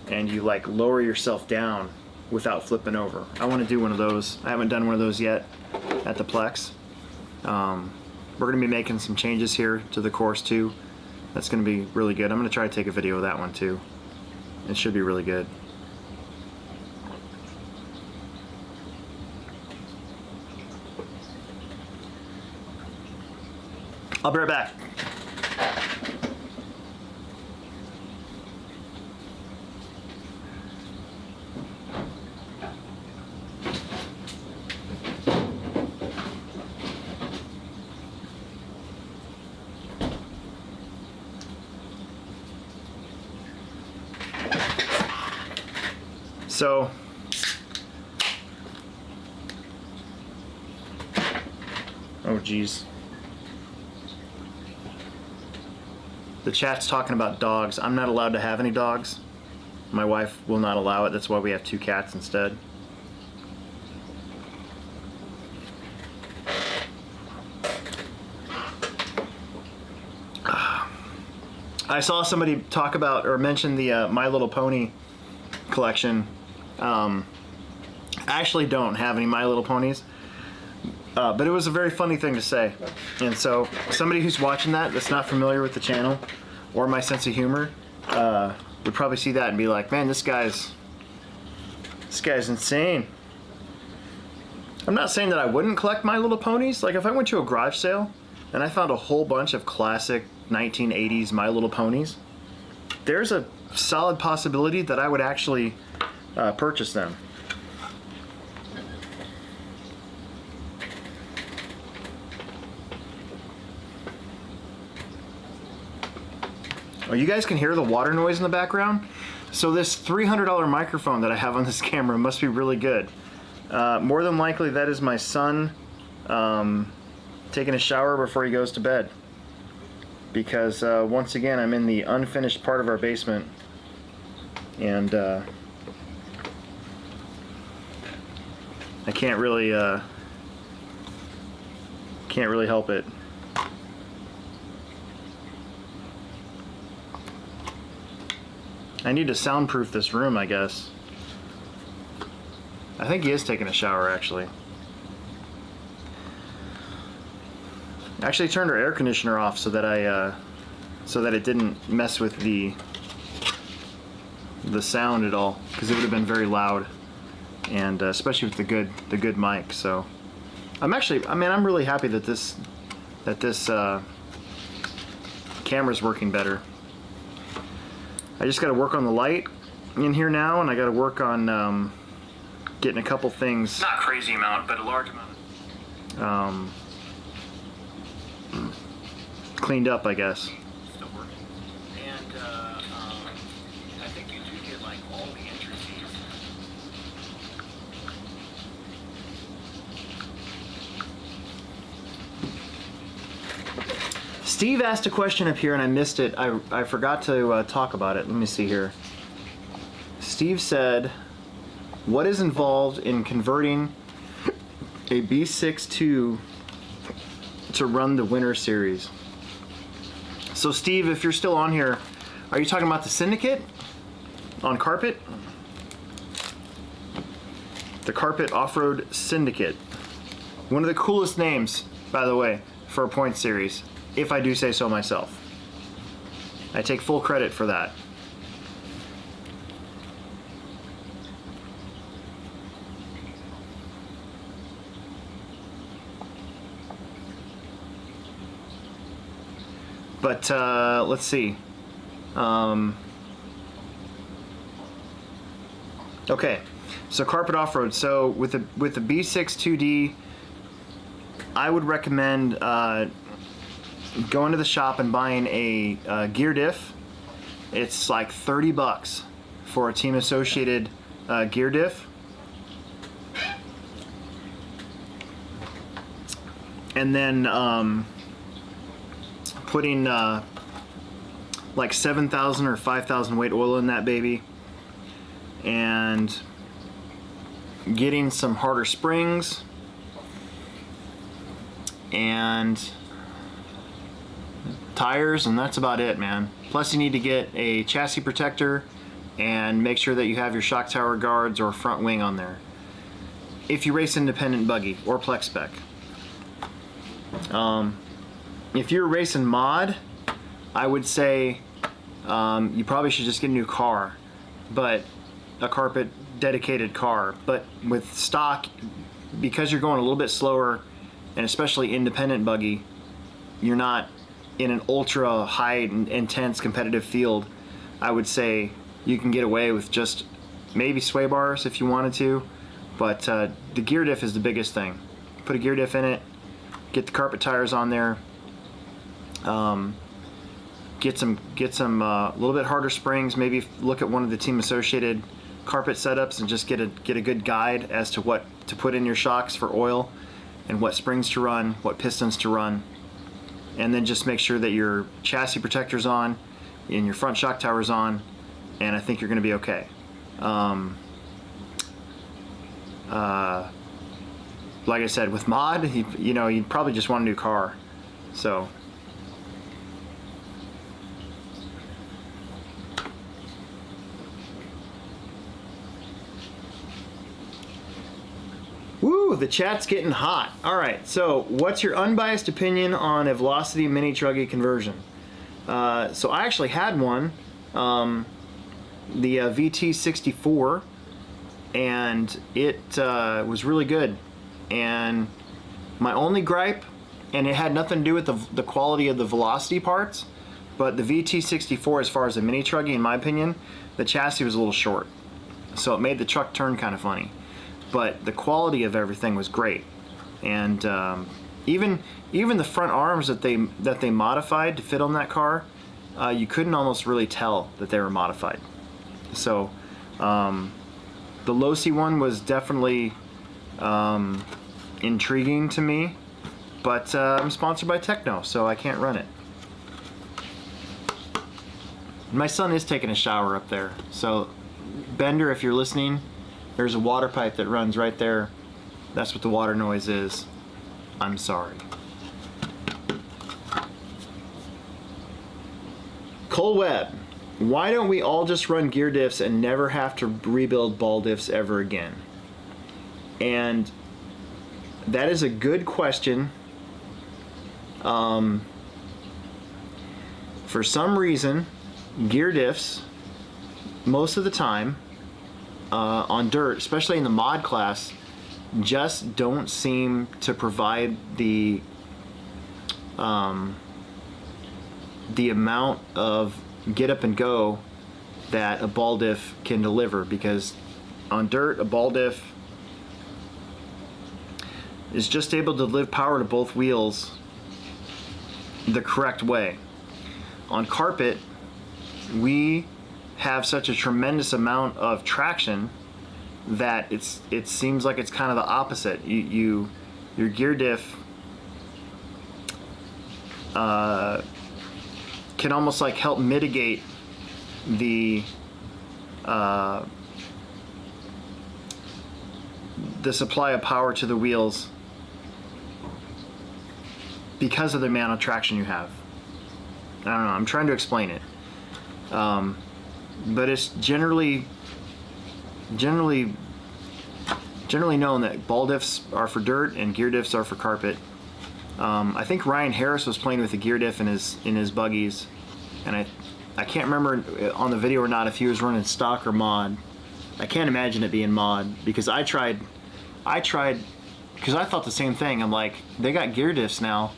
and you like lower yourself down without flipping over. I want to do one of those. I haven't done one of those yet at the Plex. We're going to be making some changes here to the course too. That's going to be really good. I'm going to try to take a video of that one too. It should be really good. I'll be right back. So, oh geez. The chat's talking about dogs. I'm not allowed to have any dogs. My wife will not allow it. That's why we have 2 cats instead. I saw somebody talk about or mention the My Little Pony collection. I actually don't have any My Little Ponies, but it was a very funny thing to say. And so somebody who's watching that's not familiar with the channel or my sense of humor would probably see that and be like, man, this guy's insane. I'm not saying that I wouldn't collect My Little Ponies. Like if I went to a garage sale and I found a whole bunch of classic 1980s My Little Ponies, there's a solid possibility that I would actually purchase them. Oh, you guys can hear the water noise in the background? So this $300 microphone that I have on this camera must be really good. More than likely that is my son taking a shower before he goes to bed. Because once again I'm in the unfinished part of our basement, and I can't really help it. I need to soundproof this room, I guess. I think he is taking a shower actually. I actually turned our air conditioner off so that it didn't mess with the sound at all, because it would have been very loud, and especially with the good mic. So I'm really happy that this camera's working better. I just got to work on the light in here now, and I got to work on getting a couple things, not a crazy amount, but a large amount, cleaned up, I guess. Still working. And I think you do get like all the entrances. Steve asked a question up here and I missed it. I forgot to talk about it. Let me see here. Steve said, what is involved in converting a B6-2 to run the Winter Series? So Steve, if you're still on here, are you talking about the Syndicate on carpet? The Carpet Off-Road Syndicate. One of the coolest names, by the way, for a point series, if I do say so myself. I take full credit for that. But let's see. Okay, so carpet off-road. So with the B6 2D, I would recommend going to the shop and buying a gear diff. It's like $30 for a Team Associated gear diff. And then putting like 7,000 or 5,000 weight oil in that baby, and getting some harder springs, and tires, and that's about it, man. Plus you need to get a chassis protector and make sure that you have your shock tower guards or front wing on there if you race independent buggy or Plex spec. If you're racing mod, I would say you probably should just get a new car, but a carpet dedicated car. But with stock, because you're going a little bit slower, and especially independent buggy, you're not in an ultra high intense competitive field. I would say you can get away with just maybe sway bars if you wanted to, but the gear diff is the biggest thing. Put a gear diff in it, get the carpet tires on there, get some little bit harder springs. Maybe look at one of the Team Associated carpet setups and just get a good guide as to what to put in your shocks for oil, and what springs to run, what pistons to run, and then just make sure that your chassis protector's on and your front shock tower's on, and I think you're going to be okay. Like I said, with mod, you know, you'd probably just want a new car. So woo, the chat's getting hot. All right, so what's your unbiased opinion on a Velocity mini truggy conversion? So I actually had one, the VT64, and it was really good. And my only gripe, and it had nothing to do with the quality of the Velocity parts, but the VT64, as far as a mini truggy, in my opinion, the chassis was a little short, so it made the truck turn kind of funny. But the quality of everything was great, and even the front arms that they modified to fit on that car, you couldn't almost really tell that they were modified. So the Losi one was definitely intriguing to me, but I'm sponsored by Techno, so I can't run it. My son is taking a shower up there, so Bender, if you're listening, there's a water pipe that runs right there. That's what the water noise is. I'm sorry. Cole Webb, why don't we all just run gear diffs and never have to rebuild ball diffs ever again? And that is a good question. For some reason, gear diffs, most of the time, on dirt, especially in the mod class, just don't seem to provide the amount of get up and go that a ball diff can deliver, because on dirt, a ball diff is just able to deliver power to both wheels the correct way. On carpet, we have such a tremendous amount of traction that it seems like it's kind of the opposite. Your gear diff can almost like help mitigate the supply of power to the wheels because of the amount of traction you have. I don't know, I'm trying to explain it. But it's generally known that ball diffs are for dirt and gear diffs are for carpet. I think Ryan Harris was playing with a gear diff in his buggies, and I can't remember on the video or not if he was running stock or mod. I can't imagine it being mod, because I tried because I thought the same thing. I'm like, they got gear diffs now,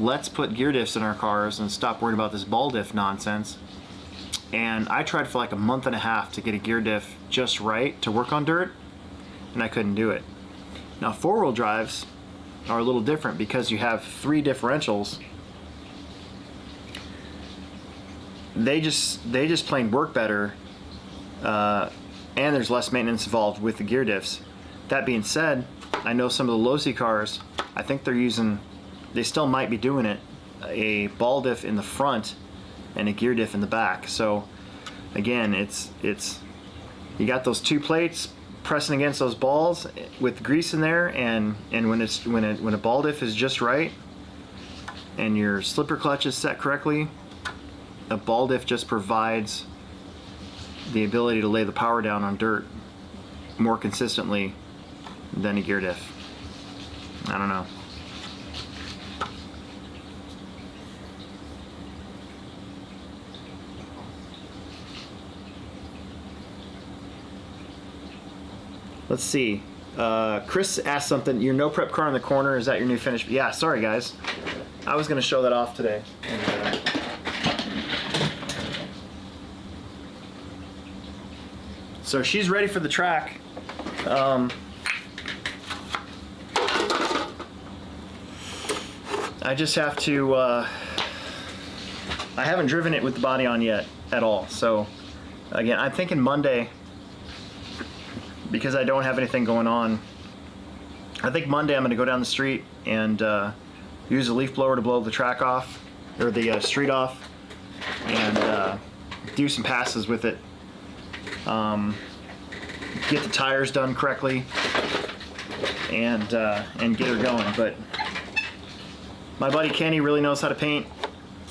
let's put gear diffs in our cars and stop worrying about this ball diff nonsense. And I tried for like a month and a half to get a gear diff just right to work on dirt, and I couldn't do it. Now 4-wheel drives are a little different because you have 3 differentials. They just plain work better, and there's less maintenance involved with the gear diffs. That being said, I know some of the low-C cars, I think they still might be doing it, a ball diff in the front and a gear diff in the back. So again, it's you got those 2 plates pressing against those balls with grease in there, and when a ball diff is just right and your slipper clutch is set correctly, a ball diff just provides the ability to lay the power down on dirt more consistently than a gear diff. I don't know. Let's see. Chris asked something. Your no prep car in the corner, is that your new finish? Yeah, sorry guys. I was gonna show that off today. So she's ready for the track. I just have to, I haven't driven it with the body on yet at all. So again, I'm thinking Monday, because I don't have anything going on. I think Monday I'm gonna go down the street and use a leaf blower to blow the track off, or the street off, and do some passes with it. Get the tires done correctly, and get her going. But my buddy Kenny really knows how to paint,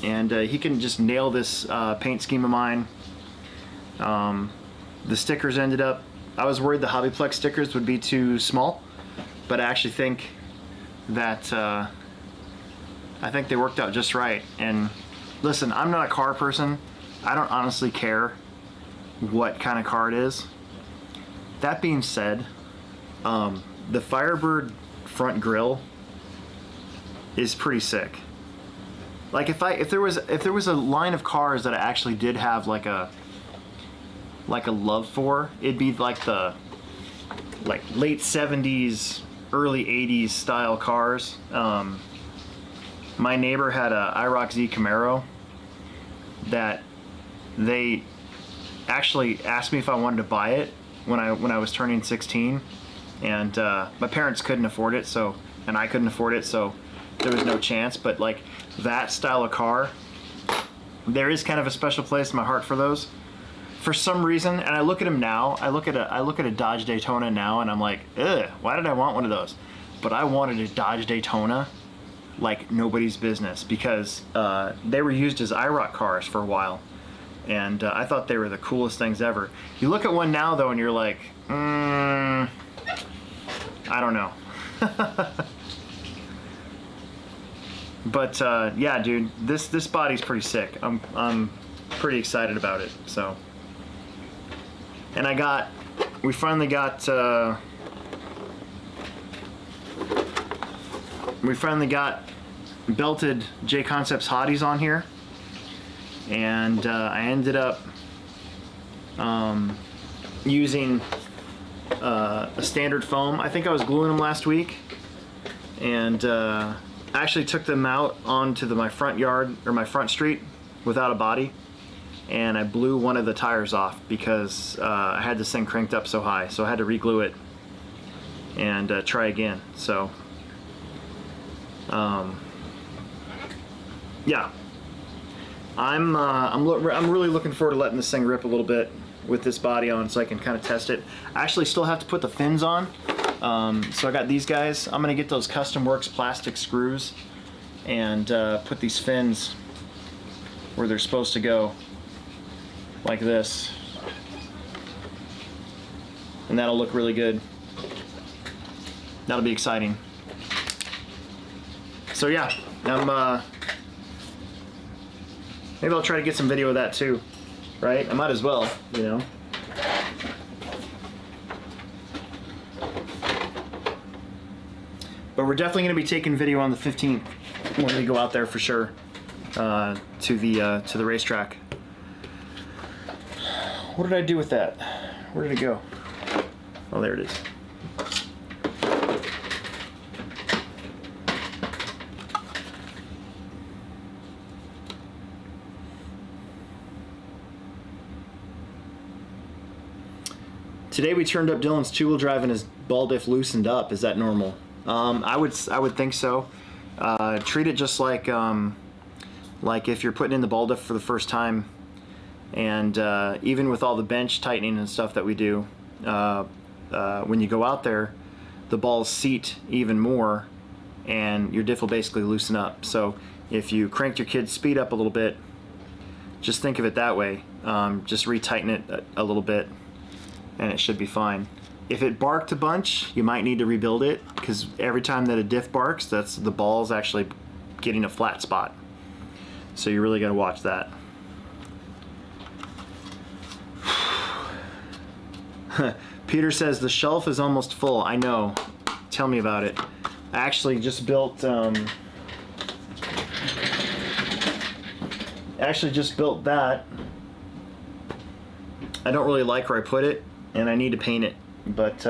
and he can just nail this paint scheme of mine. The stickers ended up, I was worried the Hobbyplex stickers would be too small, but I actually think that I think they worked out just right. And listen, I'm not a car person. I don't honestly care what kind of car it is. That being said, the Firebird front grille is pretty sick. Like if there was a line of cars that I actually did have like a love for, it'd be like the late 70s, early 80s style cars. My neighbor had a IROC Z Camaro that they actually asked me if I wanted to buy it when I was turning 16, and my parents couldn't afford it, so, and I couldn't afford it, so there was no chance. But like that style of car, there is kind of a special place in my heart for those. For some reason, and I look at them now, I look at a Dodge Daytona now, and I'm like, ugh, why did I want one of those? But I wanted a Dodge Daytona like nobody's business, because they were used as IROC cars for a while, and I thought they were the coolest things ever. You look at one now though, and you're like, I don't know. But yeah, dude, this body's pretty sick. I'm pretty excited about it. So, and we finally got belted J Concepts Hotties on here, and I ended up using a standard foam. I think I was gluing them last week, and I actually took them out onto my front yard, or my front street, without a body, and I blew one of the tires off because I had this thing cranked up so high, so I had to re-glue it and try again. So yeah, I'm really looking forward to letting this thing rip a little bit with this body on, so I can kind of test it. I actually still have to put the fins on. So I got these guys. I'm gonna get those Custom Works plastic screws and put these fins where they're supposed to go, like this, and that'll look really good. That'll be exciting. So yeah, maybe I'll try to get some video of that too, right? I might as well, you know. But we're definitely going to be taking video on the 15th. when we go out there for sure to the racetrack. What did I do with that? Where did it go? Oh, there it is. Today we turned up Dylan's two-wheel drive and his ball diff loosened up. Is that normal? I would think so. Treat it just like if you're putting in the ball diff for the first time, and even with all the bench tightening and stuff that we do, when you go out there, the balls seat even more, and your diff will basically loosen up. So if you cranked your kid's speed up a little bit, just think of it that way. Just retighten it a little bit, and it should be fine. If it barked a bunch, you might need to rebuild it, because every time that a diff barks, that's the ball's actually getting a flat spot. So you really got to watch that. Peter says the shelf is almost full. I know. Tell me about it. I actually just built that. I don't really like where I put it, and I need to paint it. But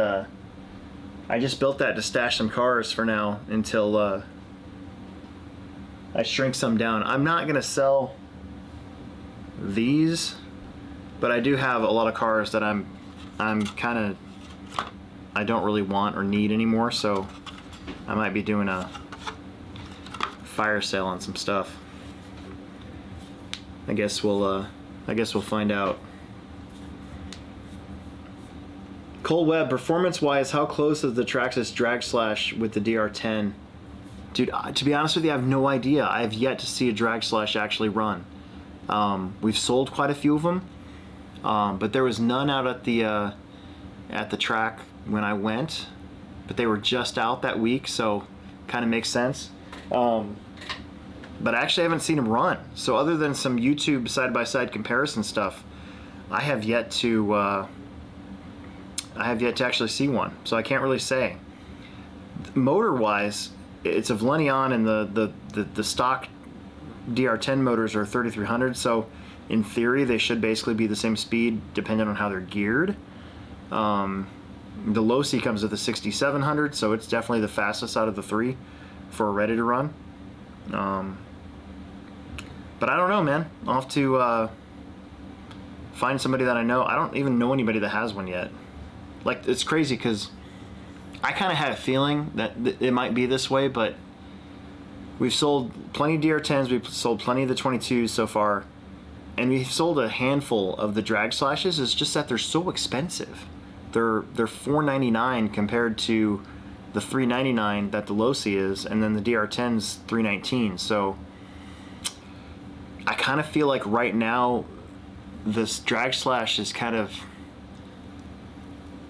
I just built that to stash some cars for now until I shrink some down. I'm not gonna sell these, but I do have a lot of cars that I don't really want or need anymore, so I might be doing a fire sale on some stuff. I guess we'll find out. Cole Webb, performance-wise, how close is the Traxxas drag slash with the DR10? Dude, to be honest with you, I have no idea. I have yet to see a drag slash actually run. We've sold quite a few of them, but there was none out at the track when I went. But they were just out that week, so kind of makes sense. But I actually haven't seen them run. So other than some YouTube side-by-side comparison stuff, I have yet to actually see one, so I can't really say. Motor-wise, it's a Vlenion, and the stock DR10 motors are 3300, so in theory they should basically be the same speed depending on how they're geared. The Losi comes with a 6700, so it's definitely the fastest out of the three for a ready to run. But I don't know, man. I'll have to find somebody that I know. I don't even know anybody that has one yet. Like, it's crazy because I kind of had a feeling that it might be this way, but we've sold plenty of DR10s, we've sold plenty of the 22s so far, and we've sold a handful of the drag slashes. It's just that they're so expensive. They're $499 compared to the $399 that the Losi is, and then the DR10's $319. So I kind of feel like right now this drag slash is kind of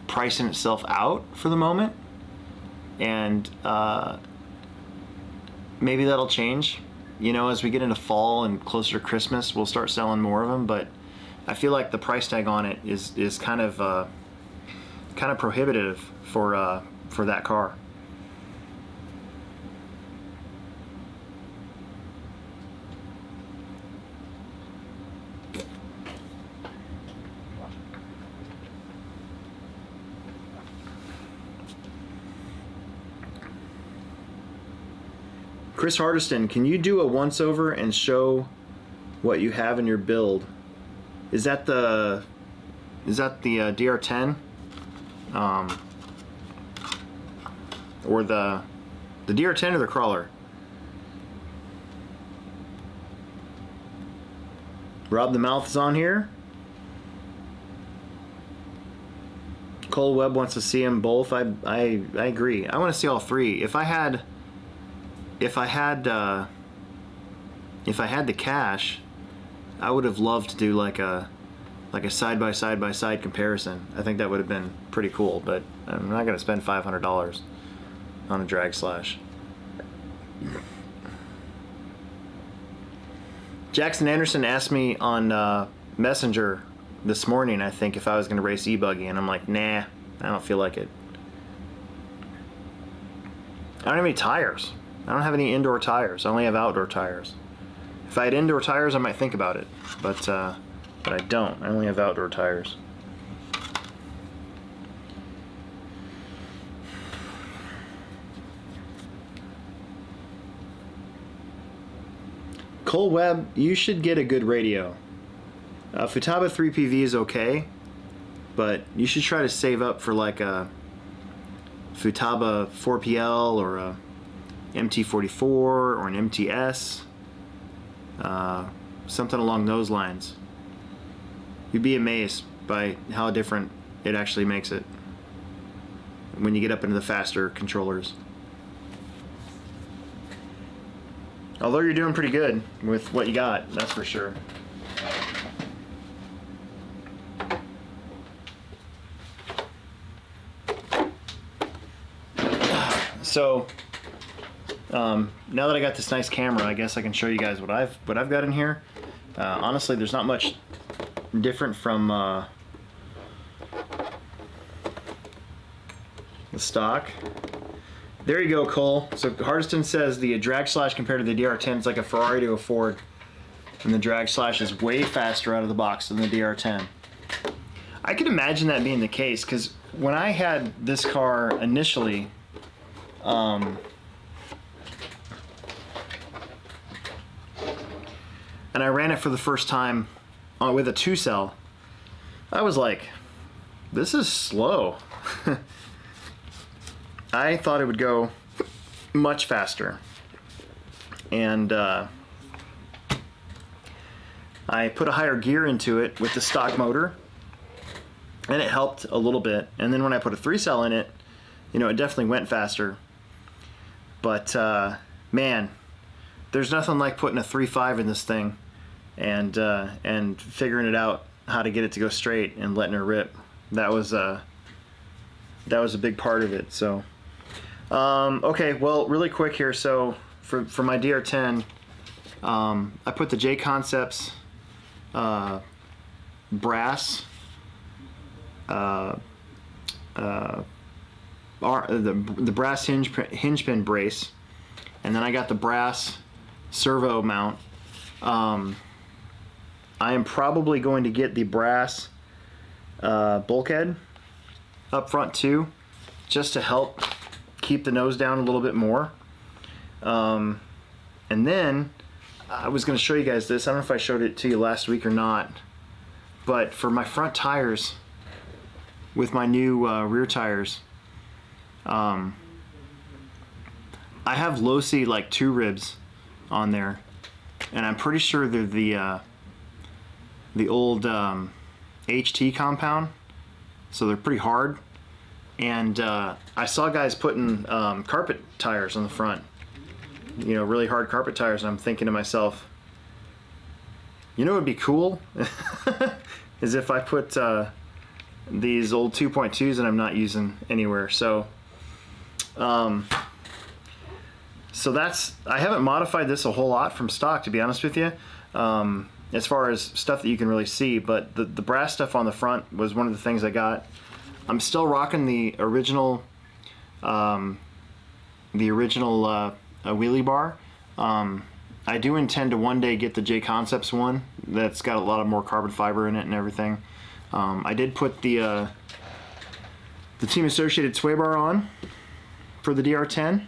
pricing itself out for the moment, and maybe that'll change, you know, as we get into fall and closer to Christmas. We'll start selling more of them, but I feel like the price tag on it is kind of prohibitive for that car. Chris Hardiston, can you do a once over and show what you have in your build? Is that the DR10? Or the DR10 or the crawler? Rob the Mouth is on here. Cole Webb wants to see them both. I agree. I want to see all three. If I had the cash, I would have loved to do like a side by side comparison. I think that would have been pretty cool, but I'm not going to spend $500 on a drag slash. Jackson Anderson asked me on Messenger this morning, I think, if I was going to race e-buggy, and I'm like, nah, I don't feel like it. I don't have any tires. I don't have any indoor tires. I only have outdoor tires. If I had indoor tires, I might think about it, but I don't. I only have outdoor tires. Cole Webb, you should get a good radio. Futaba 3PV is okay, but you should try to save up for like a Futaba 4PL or a MT44 or an MTS, something along those lines. You'd be amazed by how different it actually makes it when you get up into the faster controllers. Although you're doing pretty good with what you got, that's for sure. So now that I got this nice camera, I guess I can show you guys what I've got in here. Honestly, there's not much different from the stock. There you go, Cole. So Hardiston says the drag slash compared to the DR10 is like a Ferrari to a Ford, and the drag slash is way faster out of the box than the DR10. I could imagine that being the case, because when I had this car initially, and I ran it for the first time with a 2-cell, I was like, this is slow. I thought it would go much faster. And I put a higher gear into it with the stock motor, and it helped a little bit. And then when I put a 3-cell in it, you know, it definitely went faster. But man, there's nothing like putting a 3.5 in this thing and figuring it out how to get it to go straight and letting her rip. That was a big part of it. So okay, well, really quick here. So for my DR10, I put the J Concepts brass the brass hinge pin brace, and then I got the brass servo mount. I am probably going to get the brass bulkhead up front too, just to help keep the nose down a little bit more. And then I was going to show you guys this. I don't know if I showed it to you last week or not, but for my front tires with my new rear tires, I have Losi like 2 ribs on there, and I'm pretty sure they're the old HT compound, so they're pretty hard. And I saw guys putting carpet tires on the front, you know, really hard carpet tires, and I'm thinking to myself, you know what would be cool is if I put these old 2.2s that I'm not using anywhere. So so that's, I haven't modified this a whole lot from stock, to be honest with you, as far as stuff that you can really see, but the brass stuff on the front was one of the things I got. I'm still rocking the original wheelie bar. I do intend to one day get the J Concepts one that's got a lot of more carbon fiber in it and everything. I did put the Team Associated sway bar on for the DR10,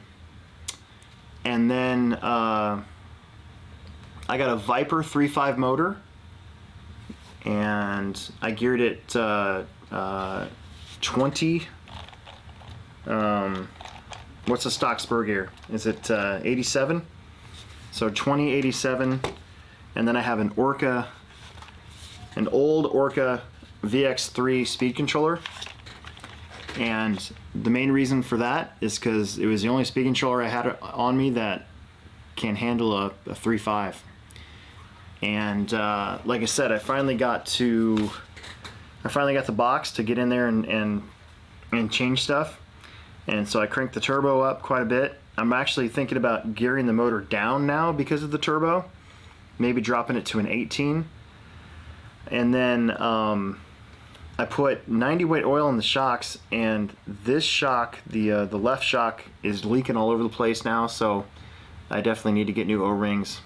and then I got a Viper 3.5 motor, and I geared it 20. What's the stock spur gear? Is it 87? So 2087, and then I have an old Orca VX3 speed controller, and the main reason for that is because it was the only speed controller I had on me that can handle a 3.5. And like I said, I finally got the box to get in there and change stuff, and so I cranked the turbo up quite a bit. I'm actually thinking about gearing the motor down now because of the turbo, maybe dropping it to an 18. And then I I put 90 weight oil in the shocks, and this shock, the left shock, is leaking all over the place now, so I definitely need to get new O-rings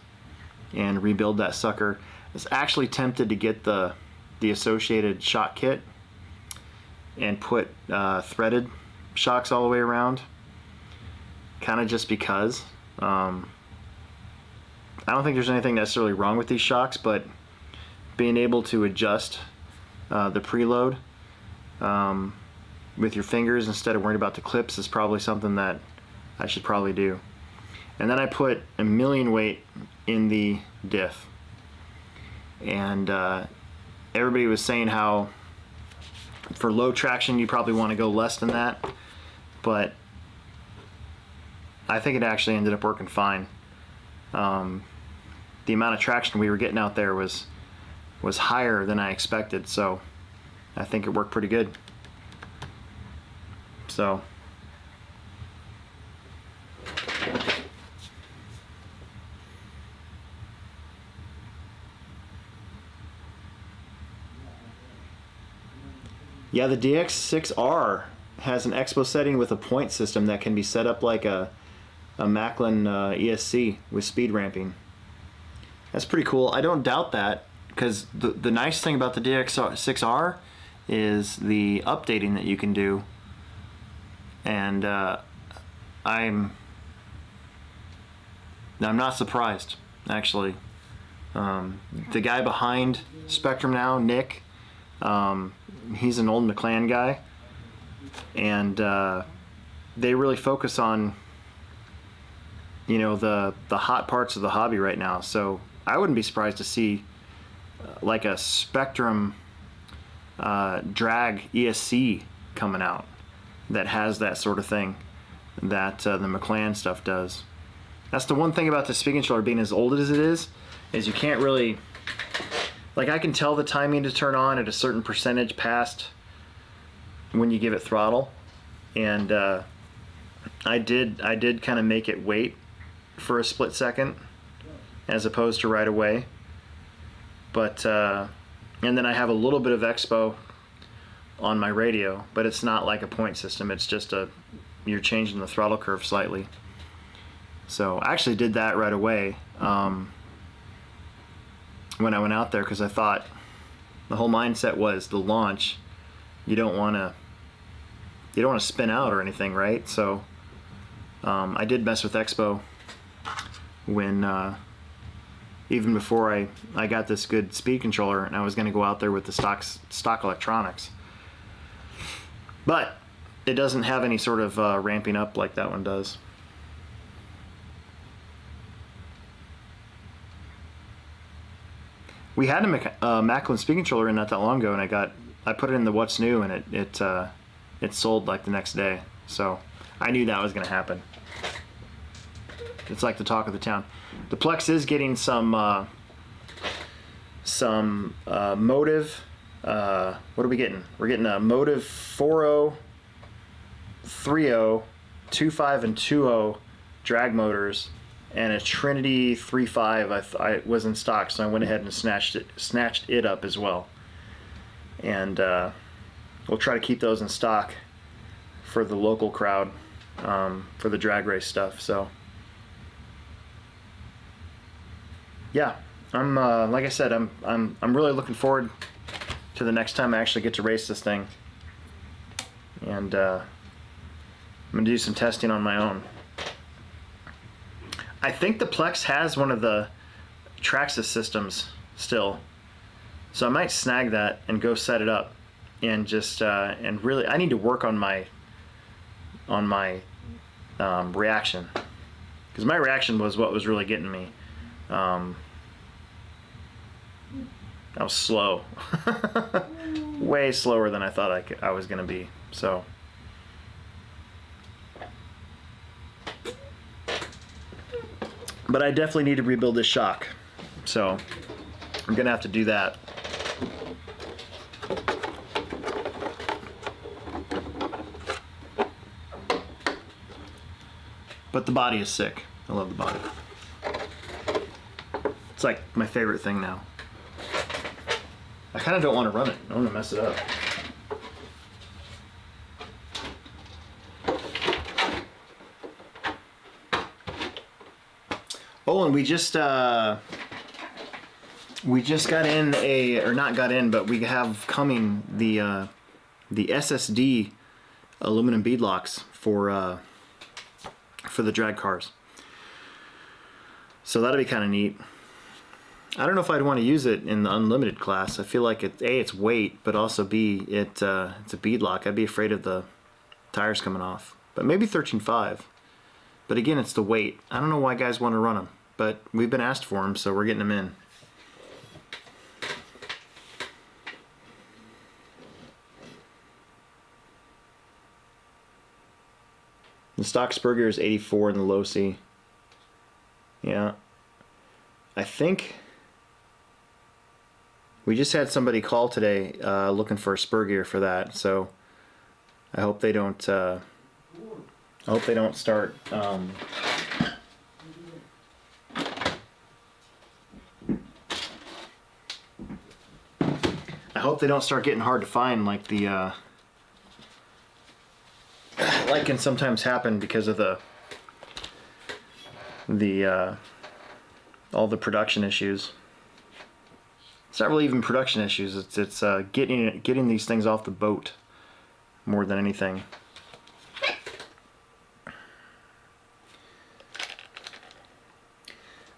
and rebuild that sucker. I was actually tempted to get the associated shock kit and put threaded shocks all the way around, kind of just because. I don't think there's anything necessarily wrong with these shocks, but being able to adjust the preload with your fingers instead of worrying about the clips is probably something that I should probably do. And then I put a million weight in the diff, and everybody was saying how for low traction you probably want to go less than that, but I think it actually ended up working fine. The amount of traction we were getting out there was higher than I expected, so I think it worked pretty good. So yeah, the DX6R has an expo setting with a point system that can be set up like a Macklin ESC with speed ramping. That's pretty cool. I don't doubt that, because the nice thing about the DX6R is the updating that you can do, and I'm not surprised, actually. The guy behind Spectrum now, Nick, he's an old McLaren guy, and they really focus on, you know, the hot parts of the hobby right now. So I wouldn't be surprised to see like a Spectrum drag ESC coming out that has that sort of thing that the McLaren stuff does. That's the one thing about the speaking controller being as old as it is you can't really, like, I can tell the timing to turn on at a certain percentage past when you give it throttle, and I did kind of make it wait for a split second as opposed to right away. But and then I have a little bit of expo on my radio, but it's not like a point system. It's just you're changing the throttle curve slightly. So I actually did that right away when I went out there, because I thought the whole mindset was the launch. You don't want to spin out or anything, right? So I did mess with expo when even before I got this good speed controller, and I was going to go out there with the stock electronics. But it doesn't have any sort of ramping up like that one does. We had a Macklin speed controller in not that long ago, and I put it in the What's New, and it sold like the next day. So I knew that was going to happen. It's like the talk of the town. The Plex is getting some Motive. What are we getting? We're getting a Motive 4.0, 3.0, 2.5, and 2.0 drag motors, and a Trinity 3.5 I was in stock, so I went ahead and snatched it up as well. And we'll try to keep those in stock for the local crowd, for the drag race stuff. So yeah, I'm like I said, I'm really looking forward to the next time I actually get to race this thing, and I'm gonna do some testing on my own. I think the Plex has one of the Traxxas systems still, so I might snag that and go set it up, and just and really I need to work on my reaction, because my reaction was what was really getting me. I was slow, way slower than I thought I was gonna be. So but I definitely need to rebuild this shock, so I'm gonna have to do that. But the body is sick. I love the body. It's like my favorite thing now. I kind of don't want to run it. I want to mess it up. Oh, and we just got in or not got in, but we have coming the SSD aluminum bead locks for the drag cars. So that'll be kind of neat. I don't know if I'd want to use it in the unlimited class. I feel like it's weight, but also it's a bead lock. I'd be afraid of the tires coming off. But maybe 13.5. But again, it's the weight. I don't know why guys want to run them, but we've been asked for them, so we're getting them in. The stock spur gear is 84 in the low C. Yeah. I think we just had somebody call today looking for a spur gear for that, so I hope they don't start I hope they don't start getting hard to find like the like can sometimes happen because of the all the production issues. It's not really even production issues. It's getting these things off the boat more than anything.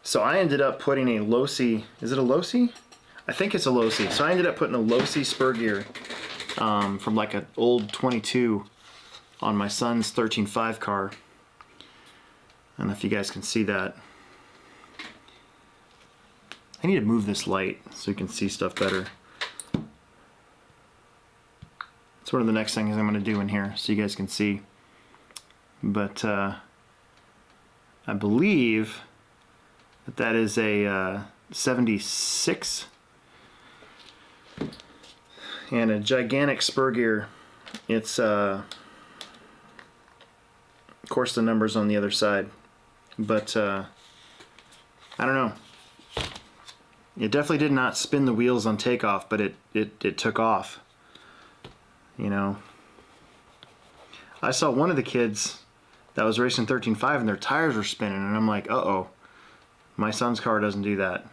So I ended up putting a low C. Is it a low C? I think it's a low C. So I ended up putting a low C spur gear from like an old 22 on my son's 13.5 car. I don't know if you guys can see that. I need to move this light so you can see stuff better. It's one of the next things I'm going to do in here so you guys can see. But I believe that is a 76 and a gigantic spur gear. It's of course the numbers on the other side, but I don't know. It definitely did not spin the wheels on takeoff, but it took off. You know, I saw one of the kids that was racing 13.5 and their tires were spinning, and I'm like, uh-oh, my son's car doesn't do that.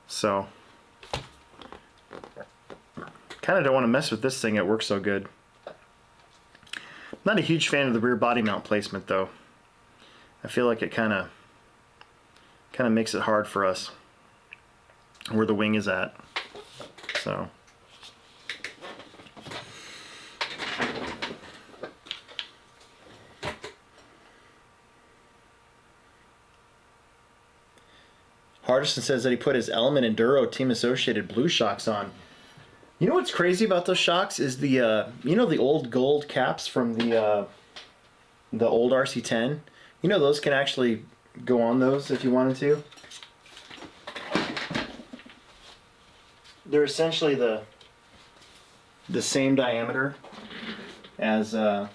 So, kind of don't want to mess with this thing. It works so good. Not a huge fan of the rear body mount placement though. I feel like it kind of makes it hard for us where the wing is at. So Hardison says that he put his Element Enduro Team Associated blue shocks on. You know what's crazy about those shocks is the you know the old gold caps from the old RC10. You know those can actually go on those if you wanted to. They're essentially the same diameter as the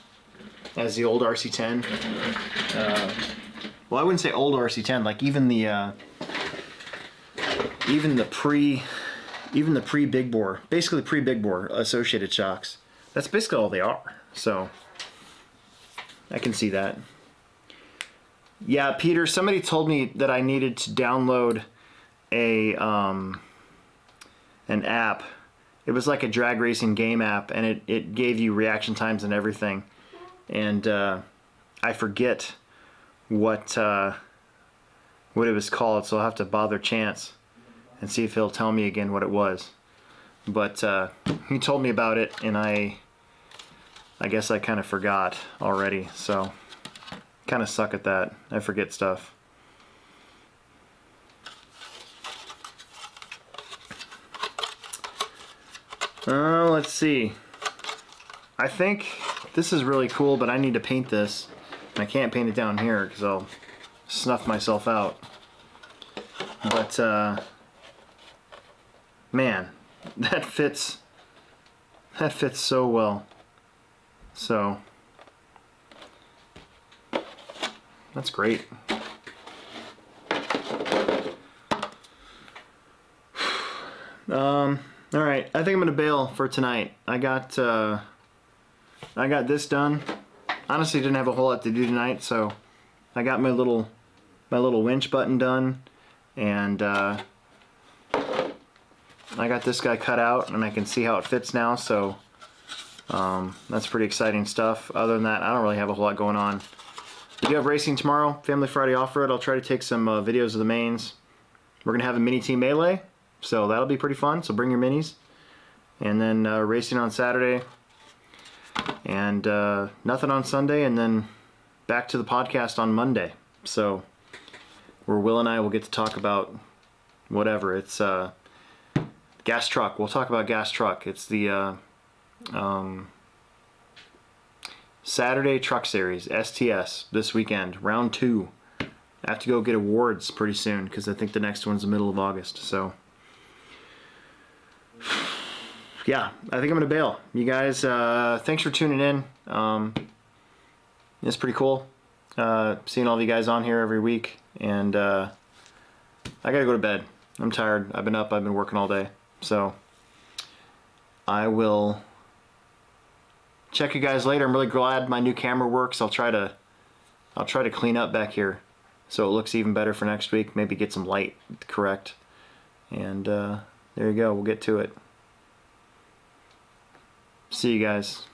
old RC10. Well, I wouldn't say old RC10. Like even the pre big bore, basically pre big bore associated shocks. That's basically all they are. So I can see that. Yeah, Peter, somebody told me that I needed to download an app. It was like a drag racing game app, and it gave you reaction times and everything. And I forget what it was called, so I'll have to bother Chance and see if he'll tell me again what it was. But he told me about it, and I guess I kind of forgot already, so kind of suck at that. I forget stuff. Let's see. I think this is really cool, but I need to paint this. I can't paint it down here because I'll snuff myself out. But man, that fits so well. So that's great. All right, I think I'm gonna bail for tonight. I got this done. Honestly, didn't have a whole lot to do tonight, so I got my little winch button done, and I got this guy cut out, and I can see how it fits now. So that's pretty exciting stuff. Other than that, I don't really have a whole lot going on. We do have racing tomorrow, Family Friday Off-Road. I'll try to take some videos of the mains. We're gonna have a mini team melee, so that'll be pretty fun. So bring your minis. And then racing on Saturday, and nothing on Sunday, and then back to the podcast on Monday. So where Will and I will get to talk about whatever. It's gas truck. We'll talk about gas truck. It's the Saturday Truck Series, STS, this weekend, round 2. I have to go get awards pretty soon because I think the next one's the middle of August. So yeah, I think I'm gonna bail. You guys, thanks for tuning in. It's pretty cool seeing all of you guys on here every week, and I gotta go to bed. I'm tired. I've been up. I've been working all day. So I will check you guys later. I'm really glad my new camera works. I'll try to clean up back here so it looks even better for next week. Maybe get some light correct. And there you go. We'll get to it. See you guys.